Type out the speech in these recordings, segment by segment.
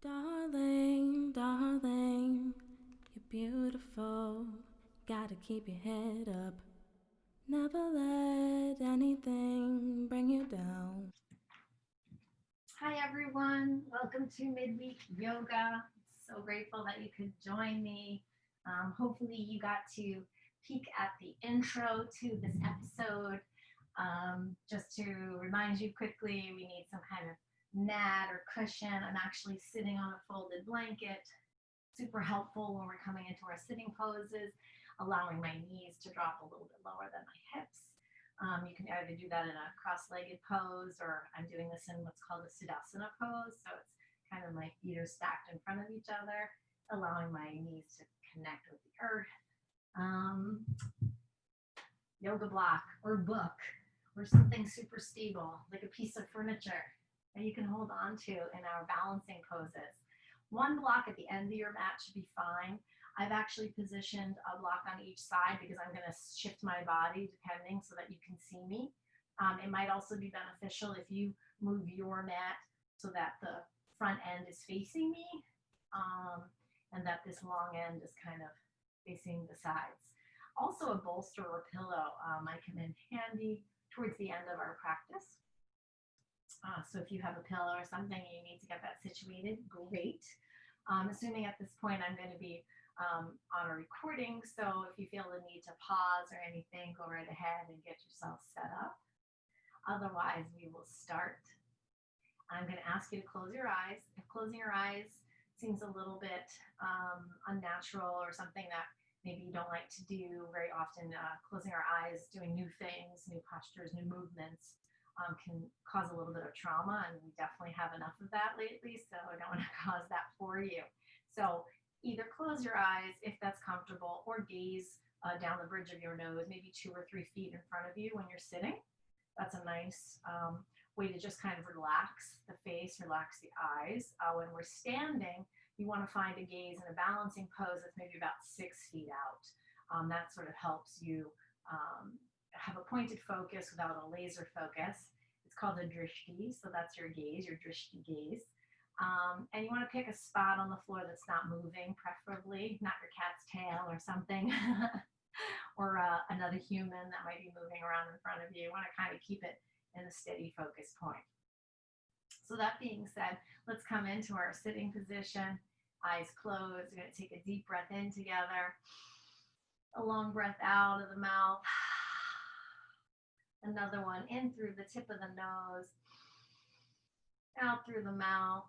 Darling, darling, you're beautiful. Gotta keep your head up. Never let anything bring you down. Hi, everyone. Welcome to Midweek Yoga. So grateful that you could join me. Hopefully, you got to peek at the intro to this episode. Just to remind you quickly, we need some kind of mat or cushion. I'm actually sitting on a folded blanket. Super helpful when we're coming into our sitting poses, allowing my knees to drop a little bit lower than my hips. You can either do that in a cross-legged pose, or I'm doing this in what's called a Siddhasana pose. So it's kind of my feet are stacked in front of each other, allowing my knees to connect with the earth. Um, Yoga block or book or something super stable, like a piece of furniture that you can hold on to in our balancing poses. One block at the end of your mat should be fine. I've actually positioned a block on each side because I'm going to shift my body depending so that you can see me. It might also be beneficial if you move your mat so that the front end is facing me um, and that this long end is kind of facing the sides. Also, a bolster or pillow might come in handy towards the end of our practice. So if you have a pillow or something, you need to get that situated, great. Assuming at this point I'm going to be on a recording, so if you feel the need to pause or anything, go right ahead and get yourself set up. Otherwise, we will start. I'm going to ask you to close your eyes. If closing your eyes seems a little bit unnatural or something that maybe you don't like to do very often, closing our eyes, doing new things, new postures, new movements, can cause a little bit of trauma, and we definitely have enough of that lately, so I don't want to cause that for you. So either close your eyes if that's comfortable, or gaze down the bridge of your nose, maybe 2 or 3 feet in front of you when you're sitting. That's a nice way to just kind of relax the face, relax the eyes. When we're standing, you want to find a gaze in a balancing pose that's maybe about 6 feet out. That sort of helps you have a pointed focus without a laser focus. It's called a drishti, so that's your gaze, your drishti gaze. And you want to pick a spot on the floor that's not moving, preferably not your cat's tail or something, or another human that might be moving around in front of you. You want to kind of keep it in a steady focus point. So that being said, let's come into our sitting position, eyes closed. We're going to take a deep breath in together, a long breath out of the mouth, another one in through the tip of the nose, out through the mouth.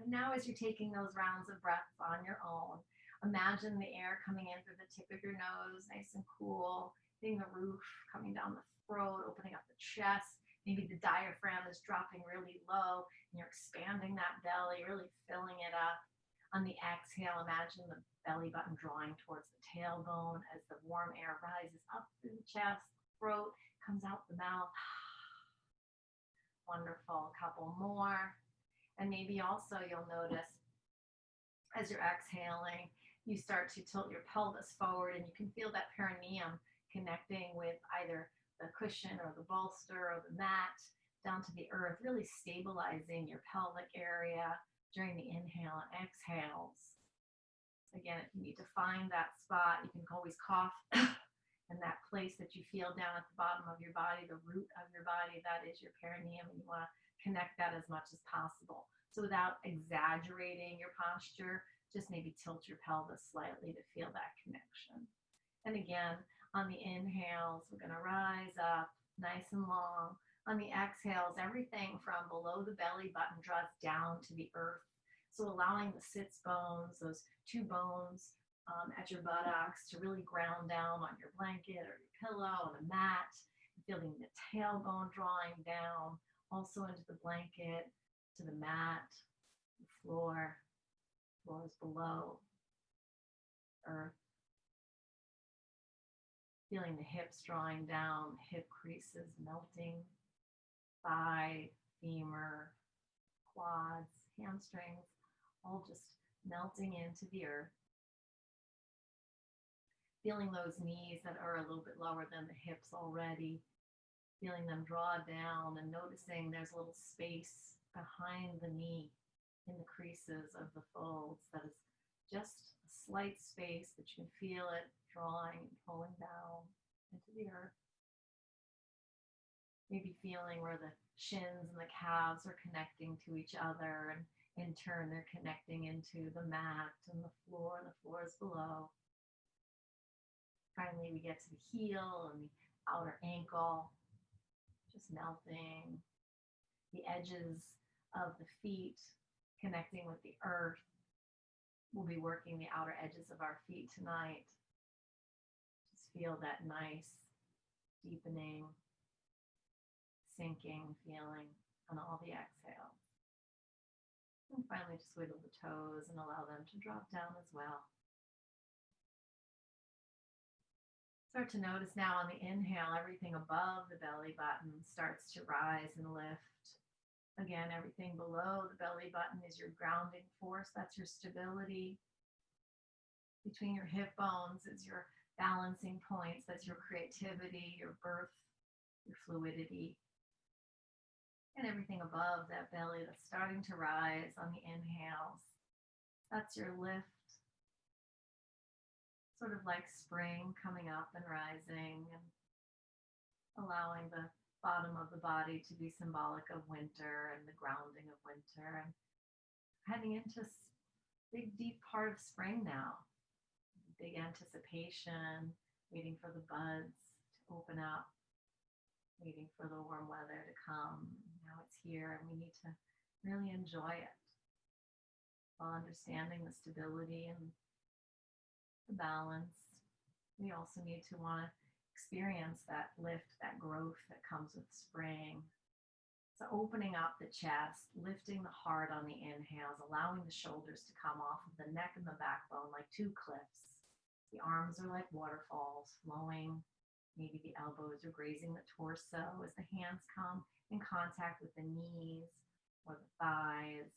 And now as you're taking those rounds of breaths on your own, imagine the air coming in through the tip of your nose, nice and cool, hitting the roof, coming down the throat, opening up the chest. Maybe the diaphragm is dropping really low and you're expanding that belly, really filling it up. On the exhale, imagine the belly button drawing towards the tailbone as the warm air rises up through the chest, throat, comes out the mouth. Wonderful. A couple more. And maybe also you'll notice as you're exhaling, you start to tilt your pelvis forward and you can feel that perineum connecting with either the cushion or the bolster or the mat down to the earth, really stabilizing your pelvic area during the inhale and exhales. Again, if you need to find that spot, you can always cough and that place that you feel down at the bottom of your body, the root of your body, that is your perineum, and you want to connect that as much as possible. So without exaggerating your posture, just maybe tilt your pelvis slightly to feel that connection. And again, on the inhales, we're going to rise up nice and long. On the exhales, everything from below the belly button draws down to the earth. So allowing the sits bones, those two bones at your buttocks, to really ground down on your blanket or your pillow or the mat, feeling the tailbone drawing down also into the blanket, to the mat, the floor is below, earth. Feeling the hips drawing down, hip creases melting, thigh, femur, quads, hamstrings, all just melting into the earth. Feeling those knees that are a little bit lower than the hips already, feeling them draw down and noticing there's a little space behind the knee in the creases of the folds. That is just a slight space, but you can feel it drawing and pulling down into the earth. Maybe feeling where the shins and the calves are connecting to each other, and in turn they're connecting into the mat and the floor is below. Finally, we get to the heel and the outer ankle, just melting. The edges of the feet connecting with the earth. We'll be working the outer edges of our feet tonight. Just feel that nice deepening, sinking feeling on all the exhales. And finally, just wiggle the toes and allow them to drop down as well. Start to notice now on the inhale, everything above the belly button starts to rise and lift. Again, everything below the belly button is your grounding force. That's your stability. Between your hip bones is your balancing points. That's your creativity, your birth, your fluidity. And everything above that belly that's starting to rise on the inhales, that's your lift. Sort of like spring coming up and rising, and allowing the bottom of the body to be symbolic of winter and the grounding of winter, and heading into big deep part of spring now. Big anticipation, waiting for the buds to open up, waiting for the warm weather to come. Now it's here, and we need to really enjoy it while understanding the stability and the balance. We also need to want to experience that lift, that growth that comes with spring. So opening up the chest, lifting the heart on the inhales, allowing the shoulders to come off of the neck and the backbone like two cliffs. The arms are like waterfalls flowing. Maybe the elbows are grazing the torso as the hands come in contact with the knees or the thighs.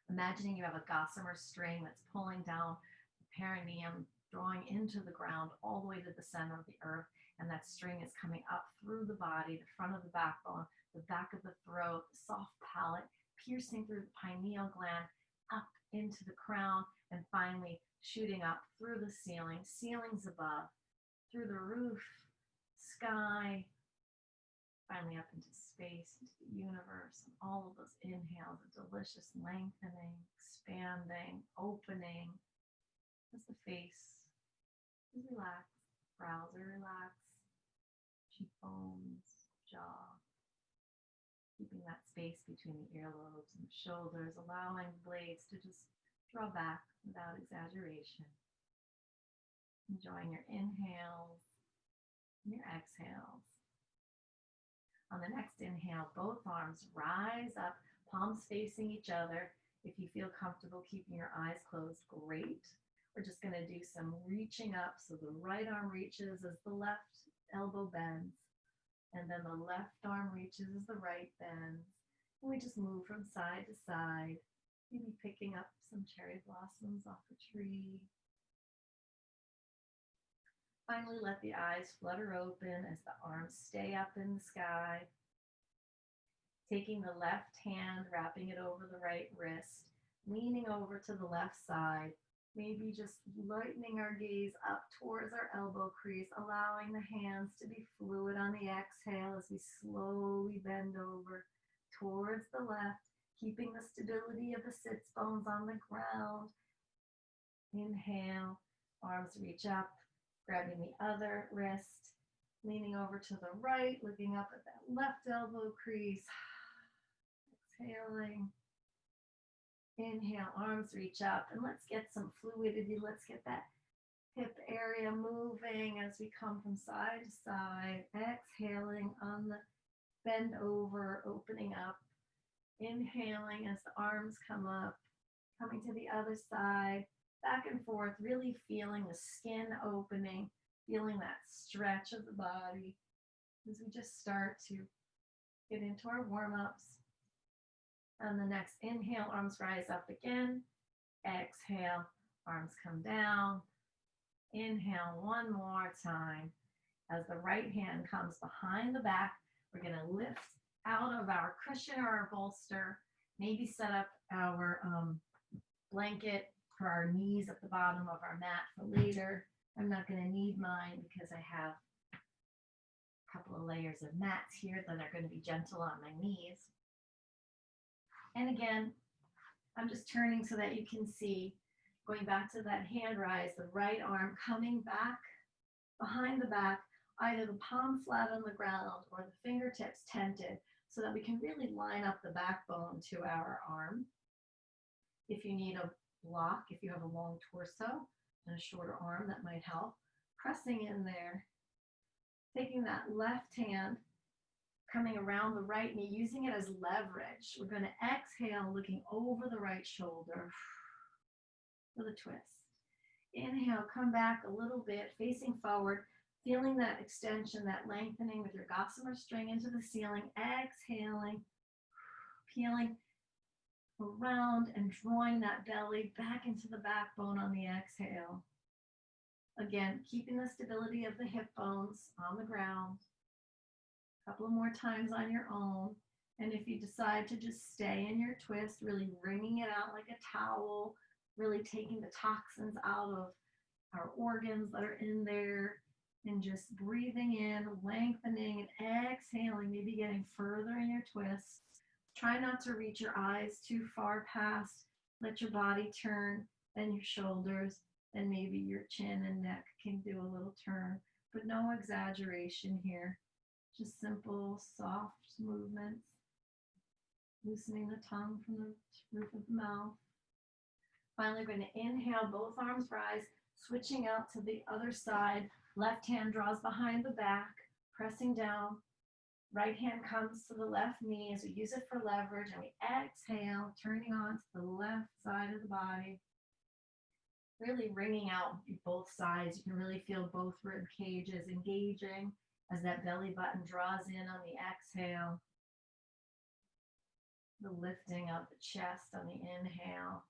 Imagining you have a gossamer string that's pulling down the perineum, drawing into the ground all the way to the center of the earth, and that string is coming up through the body, the front of the backbone, the back of the throat, the soft palate, piercing through the pineal gland, up into the crown, and finally shooting up through the ceiling, ceilings above, through the roof, sky, finally up into space, into the universe, and all of those inhales, a delicious lengthening, expanding, opening, as the face is relaxed, brows are relaxed, cheekbones, jaw, keeping that space between the earlobes and the shoulders, allowing the blades to just draw back without exaggeration. Enjoying your inhales and your exhales. On the next inhale, both arms rise up, palms facing each other. If you feel comfortable keeping your eyes closed, great. We're just going to do some reaching up. So the right arm reaches as the left elbow bends, and then the left arm reaches as the right bends. And we just move from side to side, maybe picking up some cherry blossoms off a tree. Finally, let the eyes flutter open as the arms stay up in the sky. Taking the left hand, wrapping it over the right wrist, leaning over to the left side, maybe just lightening our gaze up towards our elbow crease, allowing the hands to be fluid on the exhale as we slowly bend over towards the left, keeping the stability of the sits bones on the ground. Inhale, arms reach up, grabbing the other wrist, leaning over to the right, looking up at that left elbow crease. Exhaling. Inhale, arms reach up, and let's get some fluidity. Let's get that hip area moving as we come from side to side. Exhaling on the bend over, opening up. Inhaling as the arms come up, coming to the other side, back and forth, really feeling the skin opening, feeling that stretch of the body as we just start to get into our warm-ups. On the next inhale, arms rise up again. Exhale, arms come down. Inhale one more time. As the right hand comes behind the back, we're going to lift out of our cushion or our bolster, Maybe set up our blanket for our knees at the bottom of our mat for later. I'm not going to need mine because I have a couple of layers of mats here that are going to be gentle on my knees. And again, I'm just turning so that you can see, going back to that hand rise, the right arm coming back behind the back, either the palm flat on the ground or the fingertips tented, so that we can really line up the backbone to our arm. If you need a block, if you have a long torso and a shorter arm, that might help. Pressing in there, taking that left hand, coming around the right knee, using it as leverage. We're going to exhale, looking over the right shoulder with a twist. Inhale, come back a little bit, facing forward, feeling that extension, that lengthening with your gossamer string into the ceiling. Exhaling, peeling around and drawing that belly back into the backbone on the exhale. Again, keeping the stability of the hip bones on the ground. A couple of more times on your own. And if you decide to just stay in your twist, really wringing it out like a towel, really taking the toxins out of our organs that are in there, and just breathing in, lengthening, and exhaling, maybe getting further in your twist. Try not to reach your eyes too far past. Let your body turn, and your shoulders, and maybe your chin and neck can do a little turn, but no exaggeration here. Just simple, soft movements. Loosening the tongue from the roof of the mouth. Finally, we're going to inhale, both arms rise, switching out to the other side. Left hand draws behind the back, pressing down. Right hand comes to the left knee as we use it for leverage, and we exhale, turning on to the left side of the body. Really wringing out both sides. You can really feel both rib cages engaging as that belly button draws in on the exhale. The lifting of the chest on the inhale.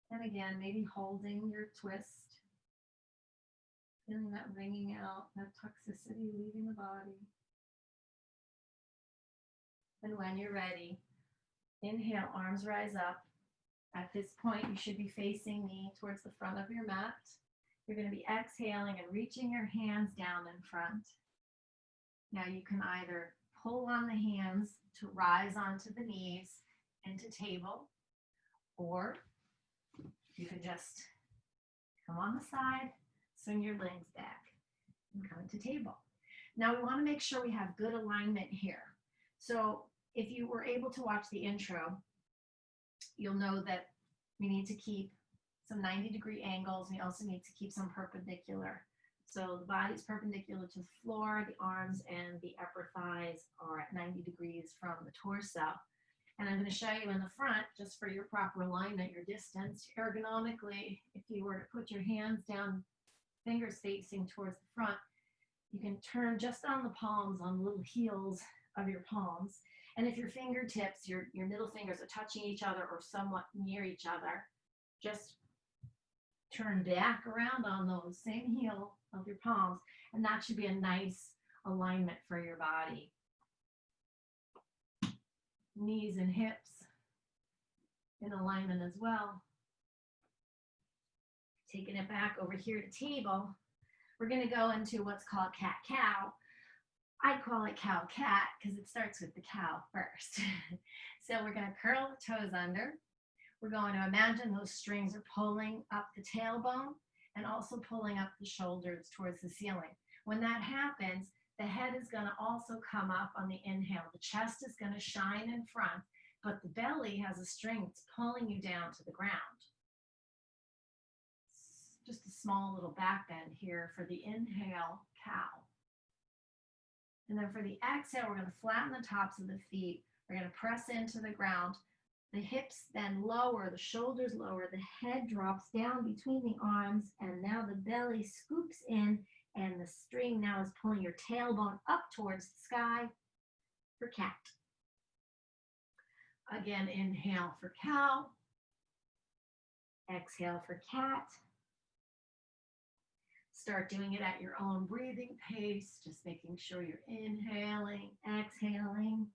And again, maybe holding your twist. Feeling that wringing out, that toxicity leaving the body. And when you're ready, inhale, arms rise up. At this point, you should be facing me towards the front of your mat. You're going to be exhaling and reaching your hands down in front. Now you can either pull on the hands to rise onto the knees into table, or you can just come on the side, swing your legs back, and come into table. Now we want to make sure we have good alignment here. So if you were able to watch the intro, you'll know that we need to keep some 90-degree angles. We also need to keep some perpendicular. So the body's perpendicular to the floor, the arms and the upper thighs are at 90 degrees from the torso. And I'm going to show you in the front, just for your proper alignment, your distance, ergonomically, if you were to put your hands down, fingers facing towards the front, you can turn just on the palms, on the little heels of your palms. And if your fingertips, your middle fingers are touching each other or somewhat near each other, just turn back around on those same heel of your palms, and that should be a nice alignment for your body. Knees and hips in alignment as well. Taking it back over here to table, we're going to go into what's called cat-cow. I call it cow-cat because it starts with the cow first. So we're going to curl the toes under. We're going to imagine those strings are pulling up the tailbone and also pulling up the shoulders towards the ceiling. When that happens, the head is going to also come up on the inhale. The chest is going to shine in front, but the belly has a string that's pulling you down to the ground. Just a small little back bend here for the inhale, cow. And then for the exhale, we're going to flatten the tops of the feet. We're going to press into the ground. The hips then lower, the shoulders lower, the head drops down between the arms, and now the belly scoops in, and the string now is pulling your tailbone up towards the sky for cat. Again, inhale for cow. Exhale for cat. Start doing it at your own breathing pace, just making sure you're inhaling, exhaling.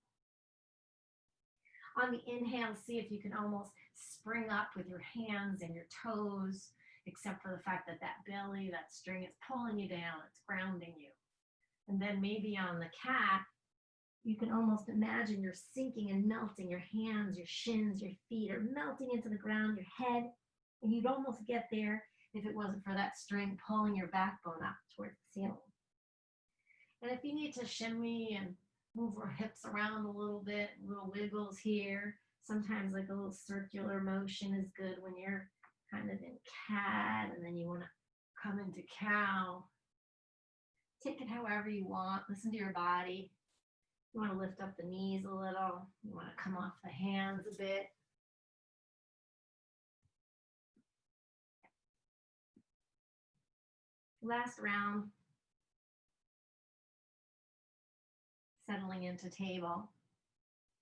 On the inhale, see if you can almost spring up with your hands and your toes, except for the fact that that belly, that string is pulling you down, it's grounding you. And then maybe on the cat, you can almost imagine you're sinking and melting. Your hands, your shins, your feet are melting into the ground, your head, and you'd almost get there if it wasn't for that string pulling your backbone up towards the ceiling. And if you need to shimmy and move your hips around a little bit, little wiggles here, sometimes like a little circular motion is good when you're kind of in cat and then you want to come into cow. Take it however you want. Listen to your body. You want to lift up the knees a little. You want to come off the hands a bit. Last round. Settling into table.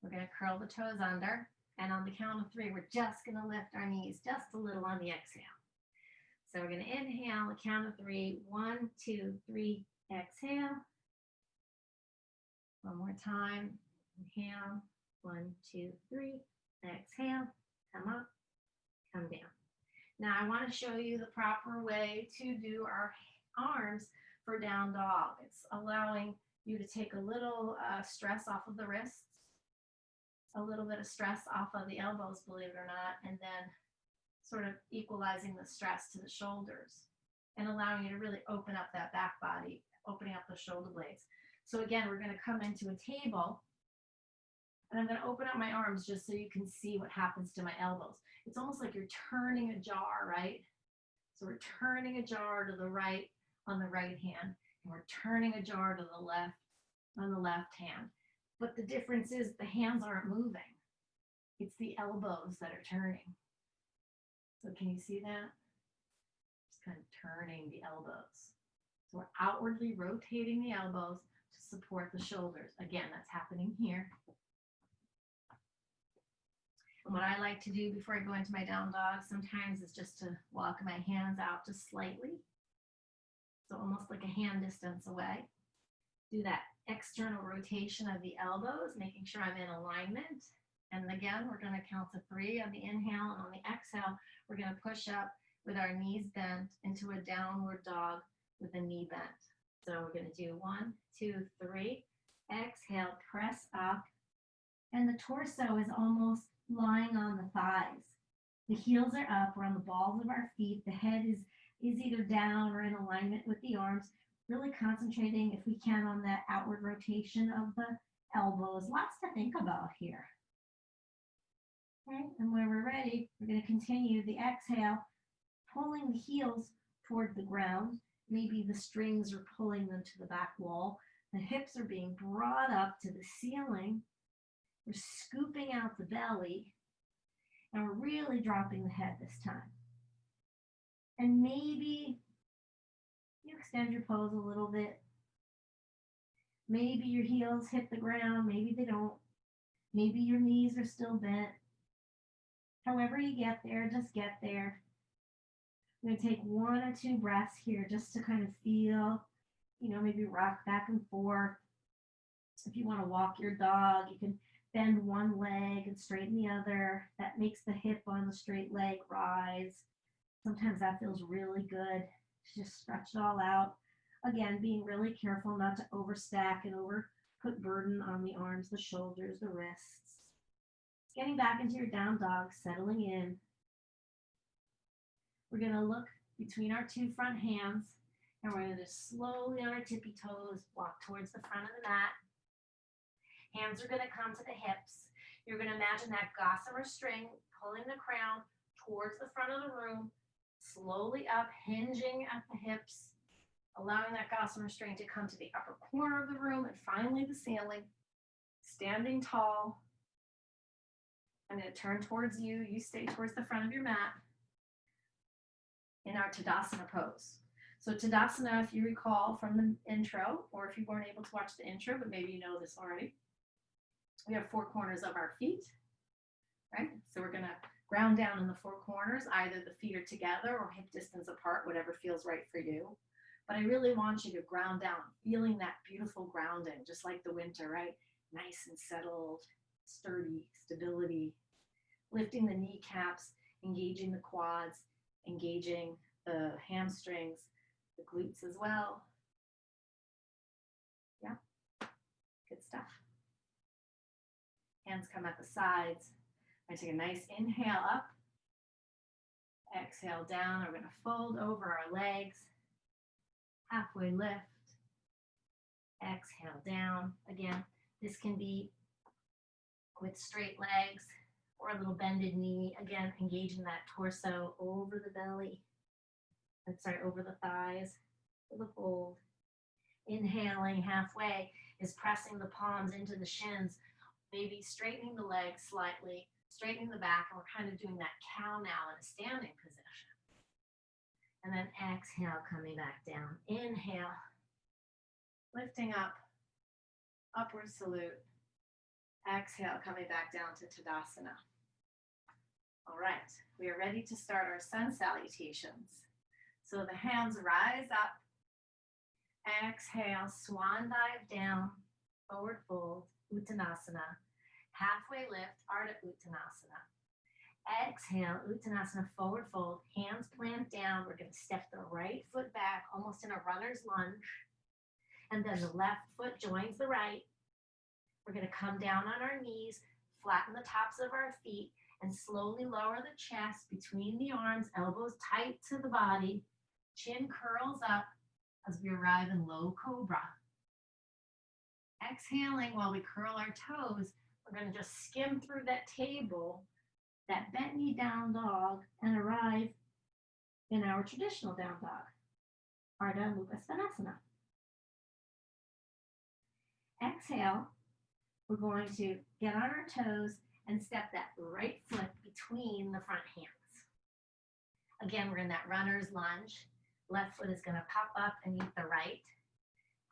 We're going to curl the toes under. And on the count of 3, we're just going to lift our knees just a little on the exhale. So we're going to inhale, the count of 3. 1, 2, 3, exhale. One more time. Inhale. 1, 2, 3. Exhale. Come up. Come down. Now I want to show you the proper way to do our arms for down dog. It's allowing you to take a little stress off of the wrists, a little bit of stress off of the elbows, believe it or not, and then sort of equalizing the stress to the shoulders and allowing you to really open up that back body, opening up the shoulder blades. So again, we're going to come into a table, and I'm going to open up my arms just so you can see what happens to my elbows. It's almost like you're turning a jar, right? So we're turning a jar to the right on the right hand, and we're turning a jar to the left on the left hand. But the difference is the hands aren't moving. It's the elbows that are turning. So can you see that? Just kind of turning the elbows. So we're outwardly rotating the elbows to support the shoulders. Again, that's happening here. And what I like to do before I go into my down dog sometimes is just to walk my hands out just slightly. So almost like a hand distance away. Do that external rotation of the elbows, making sure I'm in alignment. And again, we're going to count to 3 on the inhale, and on the exhale, we're going to push up with our knees bent into a downward dog with a knee bent. So we're going to do 1, 2, 3. Exhale, press up. And the torso is almost lying on the thighs. The heels are up. We're on the balls of our feet. The head is either down or in alignment with the arms. Really concentrating, if we can, on that outward rotation of the elbows. Lots to think about here. Okay, and when we're ready, we're going to continue the exhale, pulling the heels toward the ground. Maybe the strings are pulling them to the back wall. The hips are being brought up to the ceiling. We're scooping out the belly, and we're really dropping the head this time. And maybe you extend your pose a little bit. Maybe your heels hit the ground, maybe they don't. Maybe your knees are still bent. However you get there, just get there. I'm going to take 1 or 2 breaths here just to kind of feel, maybe rock back and forth. If you want to walk your dog, you can bend one leg and straighten the other. That makes the hip on the straight leg rise. Sometimes that feels really good. Just stretch it all out. Again, being really careful not to overstack and put burden on the arms, the shoulders, the wrists. Getting back into your down dog, settling in. We're going to look between our 2 front hands, and we're going to slowly on our tippy toes walk towards the front of the mat. Hands are going to come to the hips. You're going to imagine that gossamer string pulling the crown towards the front of the room, slowly up, hinging at the hips, allowing that gossamer string to come to the upper corner of the room and finally the ceiling. Standing tall. I'm going to turn towards you. You stay towards the front of your mat in our Tadasana pose. So Tadasana, if you recall from the intro, or if you weren't able to watch the intro, but maybe you know this already, we have 4 corners of our feet, right? So we're going to ground down in the 4 corners. Either the feet are together or hip distance apart, whatever feels right for you. But I really want you to ground down, feeling that beautiful grounding, just like the winter, right? Nice and settled, sturdy, stability, lifting the kneecaps, engaging the quads, engaging the hamstrings, the glutes as well. Yeah, good stuff. Hands come at the sides. I'm going to take a nice inhale up, exhale down. We're going to fold over our legs, halfway lift, exhale down. Again, this can be with straight legs or a little bended knee. Again, engaging that torso over the belly. Over the thighs for the fold. Inhaling halfway is pressing the palms into the shins, maybe straightening the legs slightly, straightening the back, and we're kind of doing that cow now in a standing position. And then exhale, coming back down. Inhale, lifting up, upward salute. Exhale, coming back down to Tadasana. All right, we are ready to start our sun salutations. So the hands rise up. Exhale, swan dive down, forward fold, Uttanasana. Halfway lift, Ardha Uttanasana. Exhale, Uttanasana, forward fold, hands plant down. We're going to step the right foot back, almost in a runner's lunge. And then the left foot joins the right. We're going to come down on our knees, flatten the tops of our feet, and slowly lower the chest between the arms, elbows tight to the body. Chin curls up as we arrive in low cobra. Exhaling while we curl our toes, we're going to just skim through that table, that bent knee down dog, and arrive in our traditional down dog, Ardha Uttanasana. Exhale, we're going to get on our toes and step that right foot between the front hands. Again, we're in that runner's lunge. Left foot is going to pop up and meet the right.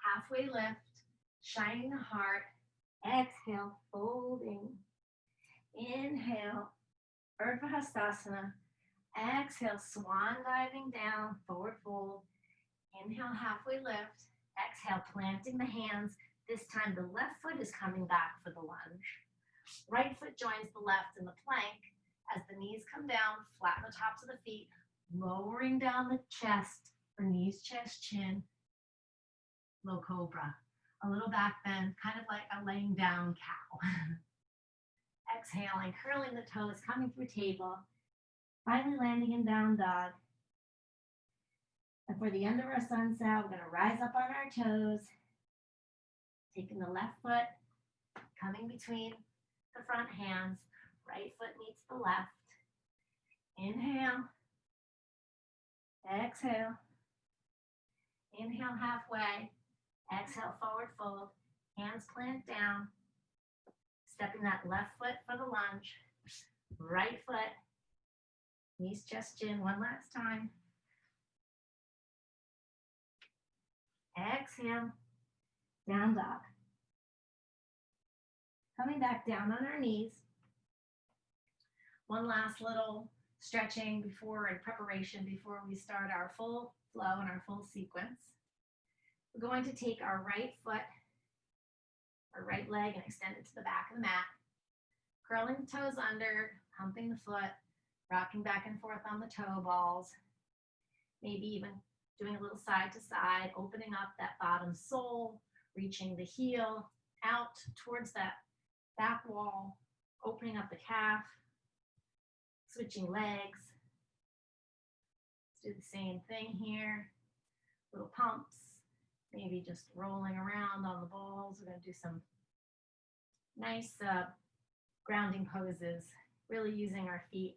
Halfway lift, shining the heart. Exhale, folding. Inhale, Urdhva Hastasana. Exhale, swan diving down, forward fold. Inhale, halfway lift. Exhale, planting the hands. This time the left foot is coming back for the lunge. Right foot joins the left in the plank. As the knees come down, flatten the tops of the feet, lowering down the chest for knees, chest, chin, low cobra. A little back bend, kind of like a laying down cow. Exhaling, curling the toes, coming through table. Finally landing in down dog. And for the end of our sun sal, we're going to rise up on our toes, taking the left foot, coming between the front hands. Right foot meets the left. Inhale. Exhale. Inhale halfway. Exhale, forward fold. Hands plant down. Stepping that left foot for the lunge. Right foot. Knees, chest, chin. One last time. Exhale. Down dog. Coming back down on our knees. One last little stretching before and preparation before we start our full flow and our full sequence. We're going to take our right foot, our right leg, and extend it to the back of the mat. Curling the toes under, humping the foot, rocking back and forth on the toe balls. Maybe even doing a little side to side, opening up that bottom sole, reaching the heel out towards that back wall, opening up the calf, switching legs. Let's do the same thing here. Little pumps, maybe just rolling around on the balls. We're going to do some nice grounding poses, really using our feet.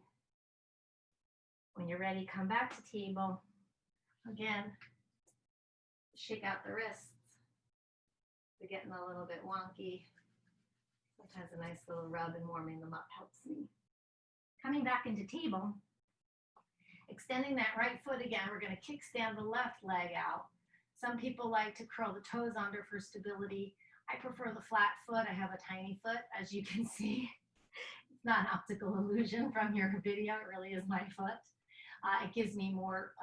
When you're ready, come back to table. Again, shake out the wrists. They're getting a little bit wonky. Sometimes a nice little rub and warming them up helps me. Coming back into table, extending that right foot again. We're going to kickstand the left leg out. Some people like to curl the toes under for stability. I prefer the flat foot. I have a tiny foot, as you can see. It's not an optical illusion from your video. It really is my foot. It gives me more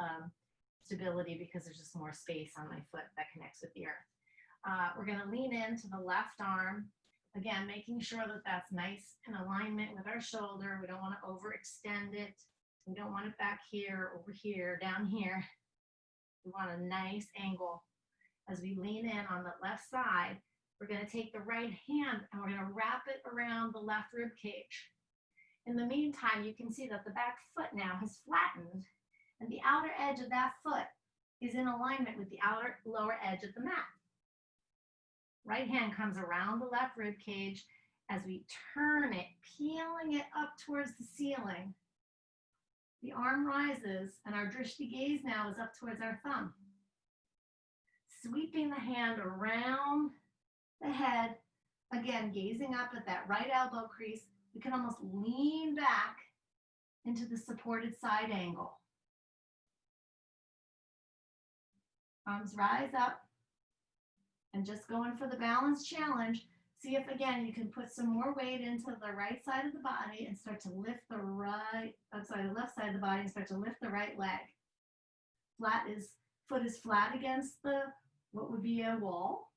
stability because there's just more space on my foot that connects with the earth. We're going to lean into the left arm. Again, making sure that that's nice in alignment with our shoulder. We don't want to overextend it. We don't want it back here, over here, down here. We want a nice angle. As we lean in on the left side, we're going to take the right hand and we're going to wrap it around the left rib cage. In the meantime, you can see that the back foot now has flattened and the outer edge of that foot is in alignment with the outer lower edge of the mat. Right hand comes around the left rib cage as we turn it, peeling it up towards the ceiling. The arm rises and our drishti gaze now is up towards our thumb. Sweeping the hand around the head, again, gazing up at that right elbow crease, we can almost lean back into the supported side angle. Arms rise up and just going for the balance challenge. See if again you can put some more weight into the right side of the body and start to lift the left side of the body and start to lift the right leg. Foot is flat against the what would be a wall,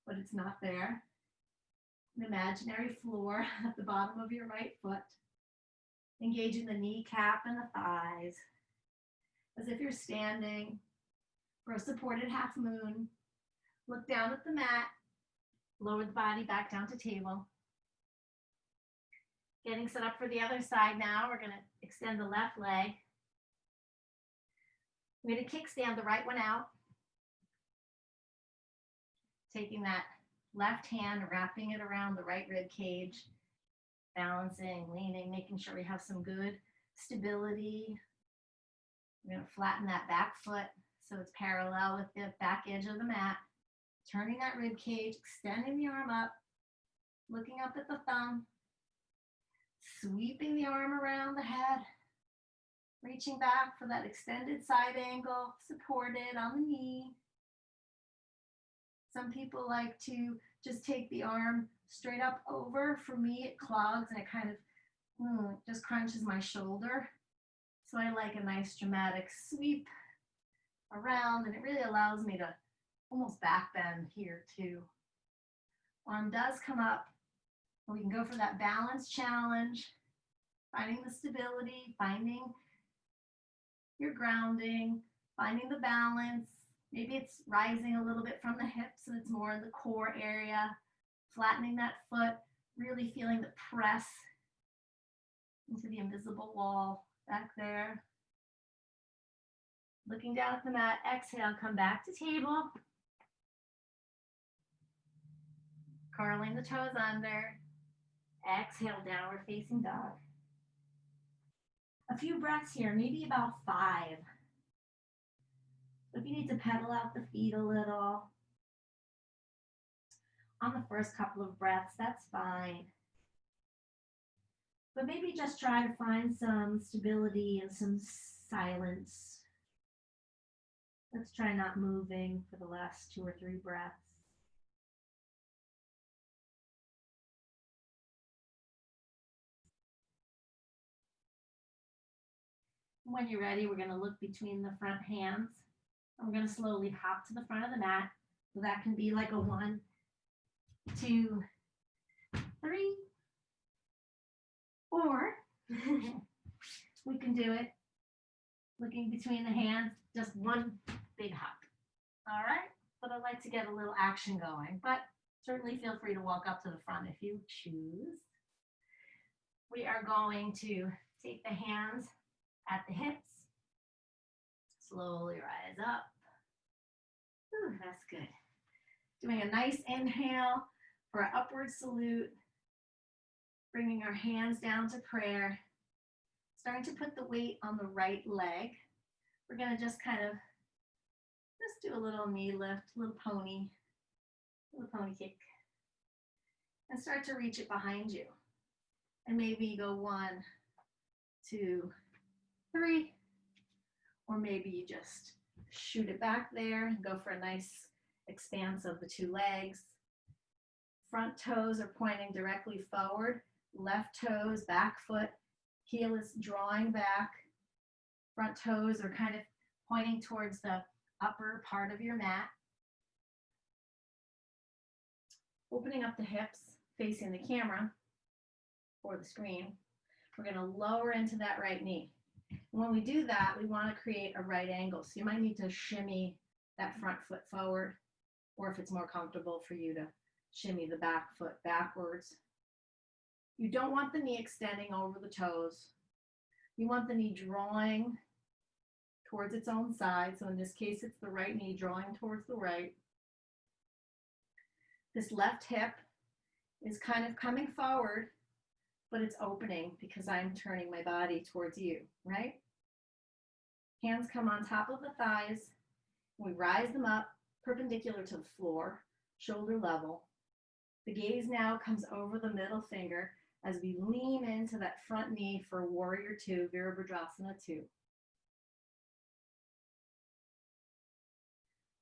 but it's not there. An imaginary floor at the bottom of your right foot. Engaging the kneecap and the thighs as if you're standing for a supported half moon. Look down at the mat, lower the body back down to table. Getting set up for the other side now. We're going to extend the left leg. We're going to kickstand the right one out. Taking that left hand, wrapping it around the right rib cage, balancing, leaning, making sure we have some good stability. We're going to flatten that back foot so it's parallel with the back edge of the mat. Turning that rib cage, extending the arm up, looking up at the thumb, sweeping the arm around the head, reaching back for that extended side angle, supported on the knee. Some people like to just take the arm straight up over. For me, it clogs and it kind of just crunches my shoulder. So I like a nice dramatic sweep around, and it really allows me to almost back bend here too. Arm does come up. We can go for that balance challenge, finding the stability, finding your grounding, finding the balance. Maybe it's rising a little bit from the hips and it's more in the core area, flattening that foot, really feeling the press into the invisible wall back there. Looking down at the mat, exhale, come back to table. Curling the toes under. Exhale, downward facing dog. A few breaths here, maybe about 5. If you need to pedal out the feet a little, on the first couple of breaths, that's fine. But maybe just try to find some stability and some silence. Let's try not moving for the last 2 or 3 breaths. When you're ready, we're going to look between the front hands. And we're going to slowly hop to the front of the mat. So that can be like a 1, 2, 3. Or we can do it looking between the hands, just one big hop. All right? But I'd like to get a little action going. But certainly feel free to walk up to the front if you choose. We are going to take the hands at the hips. Slowly rise up. Ooh, that's good. Doing a nice inhale for an upward salute. Bringing our hands down to prayer. Starting to put the weight on the right leg. We're going to just kind of do a little knee lift, little pony kick. And start to reach it behind you. And maybe go 1, 2, 3. Or maybe you just shoot it back there and go for a nice expanse of the 2 legs. Front toes are pointing directly forward. Left toes, back foot, heel is drawing back. Front toes are kind of pointing towards the upper part of your mat. Opening up the hips, facing the camera or the screen. We're going to lower into that right knee. And when we do that, we want to create a right angle. So you might need to shimmy that front foot forward, or if it's more comfortable for you to shimmy the back foot backwards. You don't want the knee extending over the toes. You want the knee drawing towards its own side. So in this case, it's the right knee drawing towards the right. This left hip is kind of coming forward, but it's opening because I'm turning my body towards you, right? Hands come on top of the thighs. We rise them up perpendicular to the floor, shoulder level. The gaze now comes over the middle finger as we lean into that front knee for Warrior Two, Virabhadrasana 2.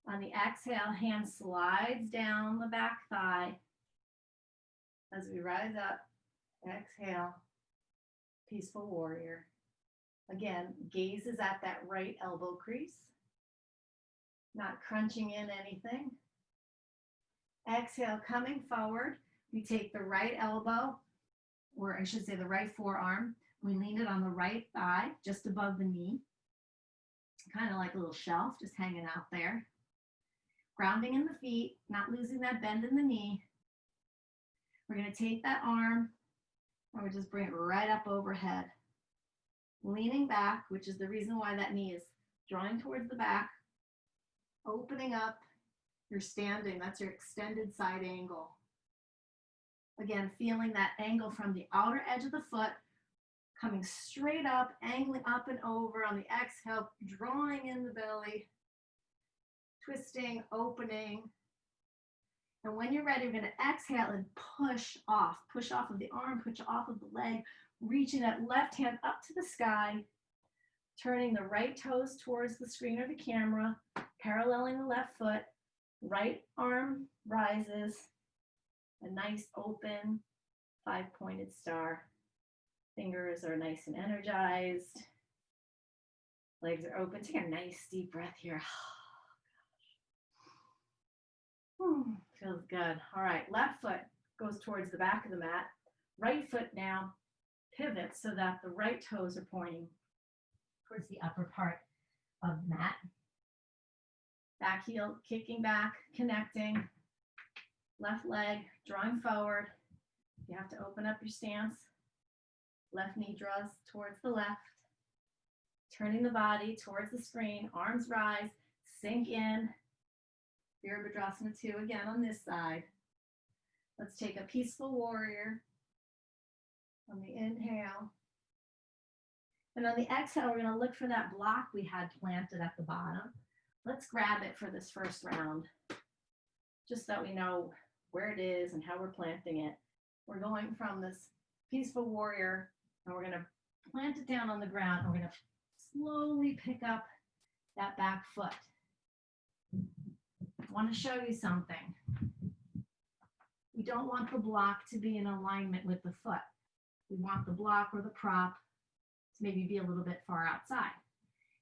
On the exhale, hand slides down the back thigh as we rise up. Exhale, Peaceful Warrior. Again, gaze is at that right elbow crease, not crunching in anything. Exhale, coming forward, we take the right elbow, or I should say the right forearm, we lean it on the right thigh, just above the knee, kind of like a little shelf, just hanging out there. Grounding in the feet, not losing that bend in the knee. We're going to take that arm and we just bring it right up overhead. Leaning back, which is the reason why that knee is drawing towards the back. Opening up, you're standing, that's your extended side angle. Again, feeling that angle from the outer edge of the foot, coming straight up, angling up and over on the exhale, drawing in the belly, twisting, opening. And when you're ready, you're going to exhale and push off of the arm, push off of the leg, reaching that left hand up to the sky, turning the right toes towards the screen or the camera, paralleling the left foot, right arm rises, a nice open 5-pointed star. Fingers are nice and energized. Legs are open. Take a nice deep breath here. Feels good. All right, left foot goes towards the back of the mat. Right foot now pivots so that the right toes are pointing towards the upper part of the mat. Back heel kicking back, connecting. Left leg drawing forward. You have to open up your stance. Left knee draws towards the left. Turning the body towards the screen. Arms rise, sink in. Virabhadrasana 2 again on this side. Let's take a Peaceful Warrior on the inhale. And on the exhale, we're going to look for that block we had planted at the bottom. Let's grab it for this first round, just so we know where it is and how we're planting it. We're going from this Peaceful Warrior, and we're going to plant it down on the ground. And we're going to slowly pick up that back foot. I want to show you something. We don't want the block to be in alignment with the foot. We want the block or the prop to maybe be a little bit far outside.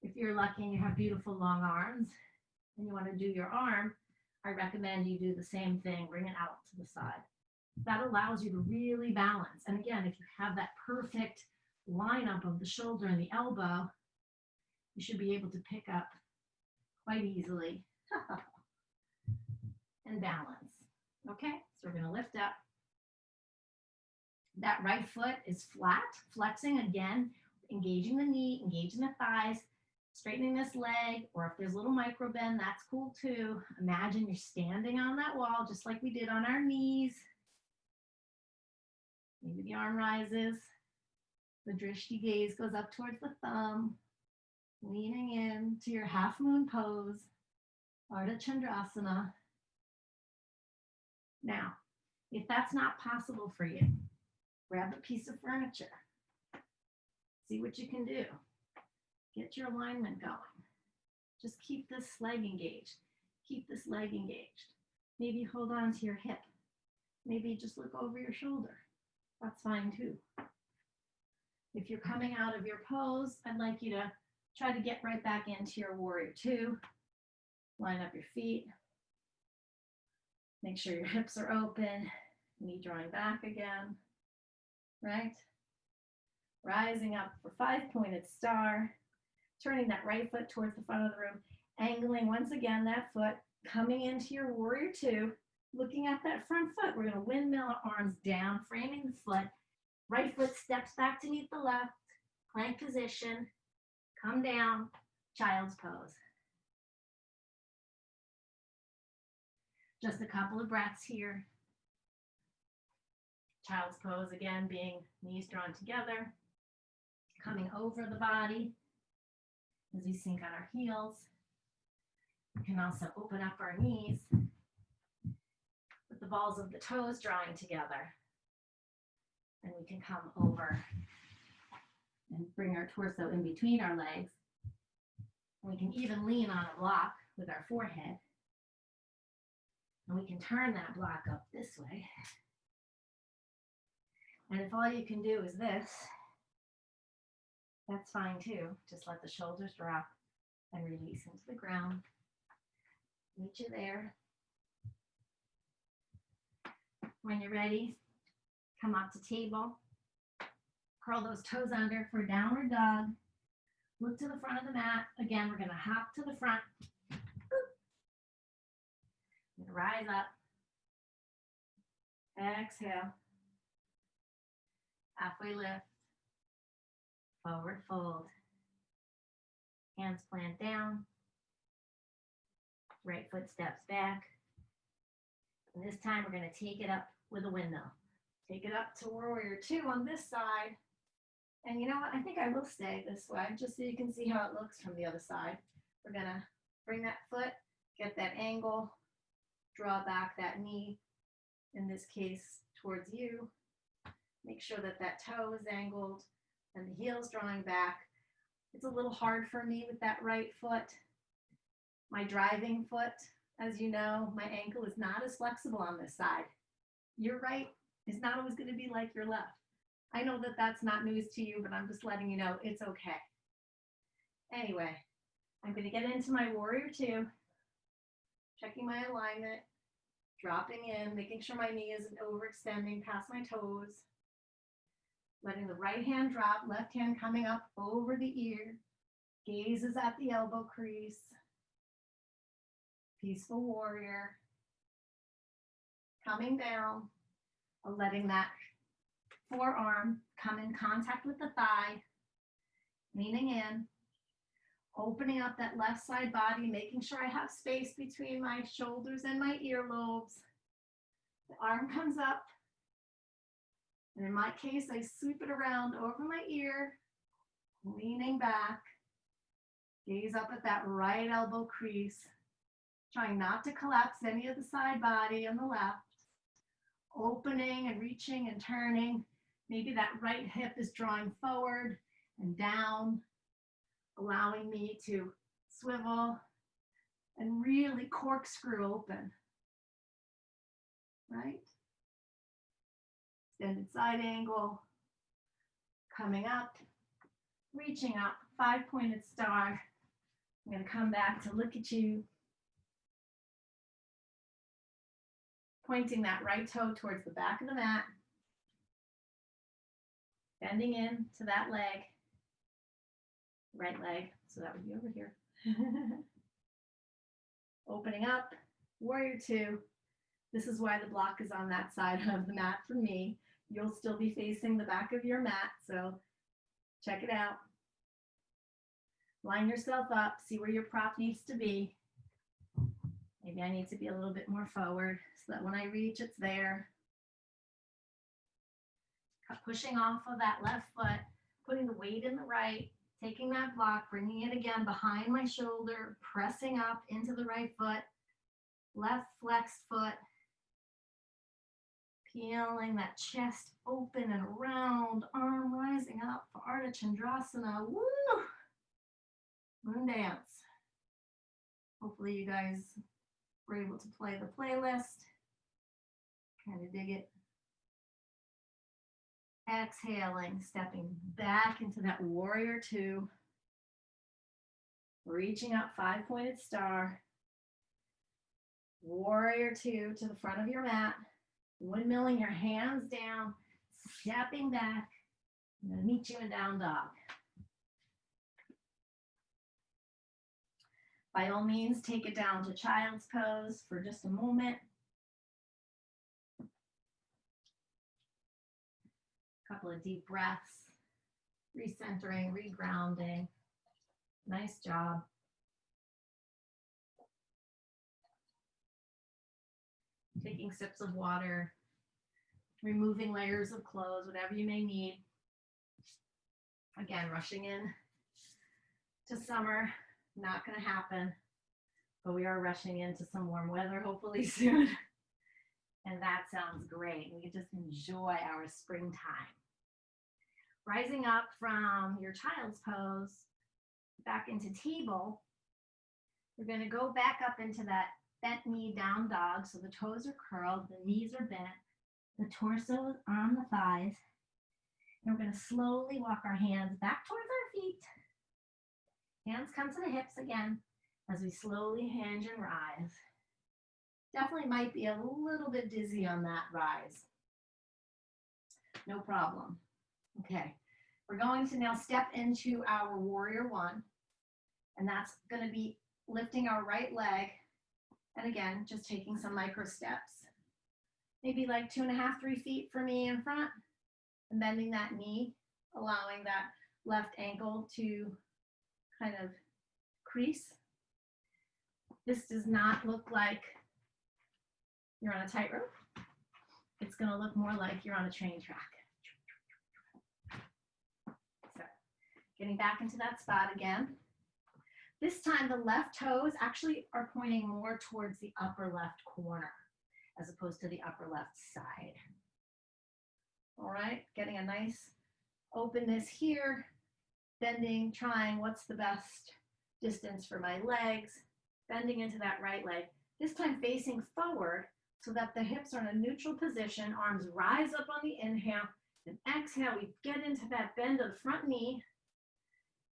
If you're lucky and you have beautiful long arms and you want to do your arm, I recommend you do the same thing, bring it out to the side. That allows you to really balance. And again, if you have that perfect lineup of the shoulder and the elbow, you should be able to pick up quite easily and balance. Okay, so we're going to lift up. That right foot is flat, flexing again, engaging the knee, engaging the thighs, straightening this leg, or if there's a little micro bend, that's cool too. Imagine you're standing on that wall just like we did on our knees. Maybe the arm rises. The drishti gaze goes up towards the thumb, leaning in to your half moon pose, Ardha Chandrasana. Now, if that's not possible for you, grab a piece of furniture. See what you can do. Get your alignment going. Just keep this leg engaged. Keep this leg engaged. Maybe hold on to your hip. Maybe just look over your shoulder. That's fine too. If you're coming out of your pose, I'd like you to try to get right back into your Warrior Two. Line up your feet. Make sure your hips are open. knee drawing back again, right? Rising up for 5-pointed star, turning that right foot towards the front of the room, angling once again that foot, coming into your warrior two, looking at that front foot. We're going to windmill our arms down, framing the foot. Right foot steps back to meet the left, plank position, come down, child's pose. Just a couple of breaths here. Child's pose again, being knees drawn together, coming over the body as we sink on our heels. We can also open up our knees with the balls of the toes drawing together. And we can come over and bring our torso in between our legs. We can even lean on a block with our forehead. And we can turn that block up this way. And if all you can do is this, that's fine too. Just let the shoulders drop and release into the ground. Meet you there. When you're ready, come up to table. Curl those toes under for downward dog. Look to the front of the mat. Again, we're going to hop to the front. Rise up. Exhale. Halfway lift. Forward fold. Hands plant down. Right foot steps back. And this time we're going to take it up with a windmill. Take it up to warrior two on this side. And you know what? I think I will stay this way just so you can see how it looks from the other side. We're going to bring that foot, get that angle, draw back that knee, in this case towards you. Make sure that that toe is angled and the heel's drawing back. It's a little hard for me with that right foot. My driving foot, as you know, my ankle is not as flexible on this side. Your right is not always going to be like your left. I know that that's not news to you, but I'm just letting you know it's okay. Anyway, I'm going to get into my warrior two, checking my alignment, dropping in, making sure my knee isn't overextending past my toes, letting the right hand drop, left hand coming up over the ear, gaze is at the elbow crease, peaceful warrior, coming down, letting that forearm come in contact with the thigh, leaning in, opening up that left side body, making sure I have space between my shoulders and my earlobes. The arm comes up, and in my case, I sweep it around over my ear, leaning back, gaze up at that right elbow crease, trying not to collapse any of the side body on the left, opening and reaching and turning. Maybe that right hip is drawing forward and down, allowing me to swivel and really corkscrew open, right? Extended side angle, coming up, reaching up, 5-pointed star. I'm going to come back to look at you, pointing that right toe towards the back of the mat, bending in to that leg, right leg, so that would be over here. Opening up, warrior two. This is why the block is on that side of the mat for me. You'll still be facing the back of your mat, so check it out. Line yourself up, see where your prop needs to be. Maybe I need to be a little bit more forward so that when I reach, it's there. Pushing off of that left foot, putting the weight in the right, taking that block, bringing it again behind my shoulder, pressing up into the right foot, left flexed foot, peeling that chest open and around, arm rising up for Ardha Chandrasana. Woo! Moon dance. Hopefully you guys were able to play the playlist. Kind of dig it. Exhaling, stepping back into that warrior two. Reaching up, 5-pointed star. Warrior two to the front of your mat. Windmilling your hands down, stepping back. I'm going to meet you in down dog. By all means, take it down to child's pose for just a moment. A couple of deep breaths, recentering, regrounding. Nice job. Taking sips of water, removing layers of clothes, whatever you may need. Again, rushing in to summer, not going to happen, but we are rushing into some warm weather hopefully soon. And that sounds great. We can just enjoy our springtime. Rising up from your child's pose, back into table, we're going to go back up into that bent knee down dog. So the toes are curled, the knees are bent, the torso is on the thighs. And we're going to slowly walk our hands back towards our feet. Hands come to the hips again as we slowly hinge and rise. Definitely might be a little bit dizzy on that rise. No problem. Okay, we're going to now step into our warrior one, and that's going to be lifting our right leg, and again, just taking some micro steps. Maybe like 2.5, 3 feet for me in front, and bending that knee, allowing that left ankle to kind of crease. This does not look like you're on a tightrope. It's going to look more like you're on a train track. So, getting back into that spot again. This time the left toes actually are pointing more towards the upper left corner as opposed to the upper left side. All right, getting a nice openness here, bending, trying what's the best distance for my legs, bending into that right leg, this time facing forward so that the hips are in a neutral position, arms rise up on the inhale, and exhale, we get into that bend of the front knee,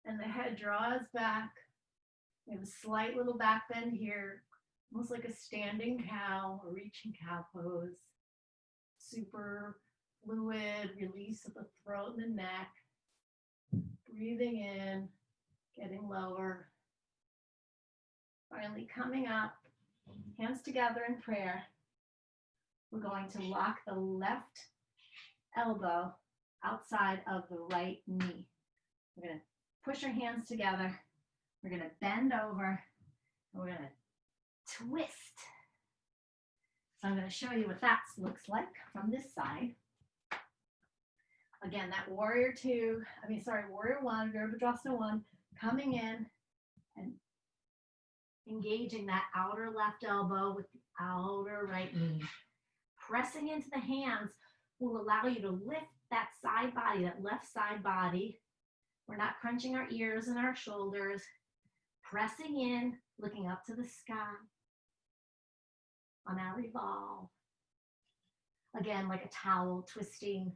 and the head draws back. We have a slight little back bend here, almost like a standing cow or reaching cow pose. Super fluid release of the throat and the neck. Breathing in, getting lower. Finally coming up, hands together in prayer. We're going to lock the left elbow outside of the right knee. We're going to push our hands together. We're going to bend over. And we're going to twist. So I'm going to show you what that looks like from this side. Again, that warrior one, Virabhadrasana 1, coming in and engaging that outer left elbow with the outer right knee. Pressing into the hands will allow you to lift that side body, that left side body. We're not crunching our ears and our shoulders. Pressing in, looking up to the sky on our revolve. Again, like a towel, twisting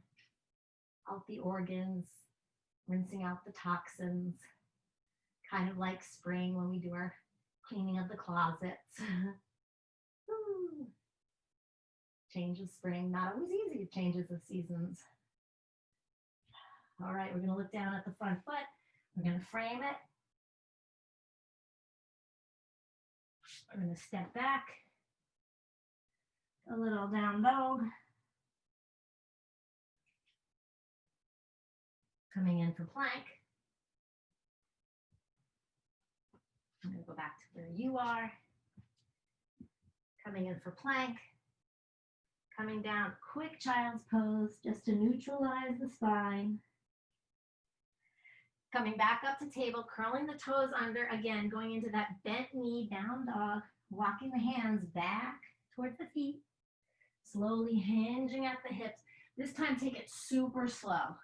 out the organs, rinsing out the toxins, kind of like spring when we do our cleaning of the closets. Change of spring, not always easy, changes of seasons. All right, we're going to look down at the front foot. We're going to frame it. We're going to step back, a little down dog. Coming in for plank. I'm going to go back to where you are. Coming in for plank. Coming down, quick child's pose, just to neutralize the spine. Coming back up to table, curling the toes under, again, going into that bent knee, down dog, walking the hands back towards the feet, slowly hinging at the hips. This time, take it super slow,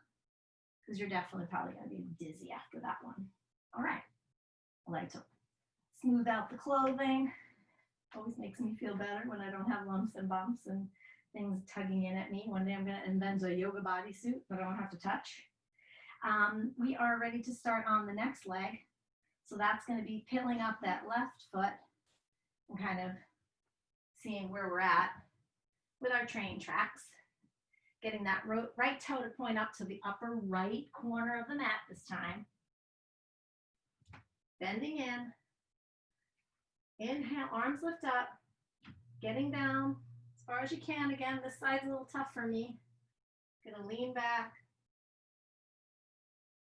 because you're definitely probably going to be dizzy after that one. All right. I like to smooth out the clothing. Always makes me feel better when I don't have lumps and bumps and things tugging in at me. One day I'm going to invent a yoga bodysuit that I don't have to touch. We are ready to start on the next leg. So that's going to be peeling up that left foot and kind of seeing where we're at. with our train tracks, getting that right toe to point up to the upper right corner of the mat this time. Bending in, inhale, arms lift up, getting down as far as you can. Again, this side's a little tough for me. Gonna lean back,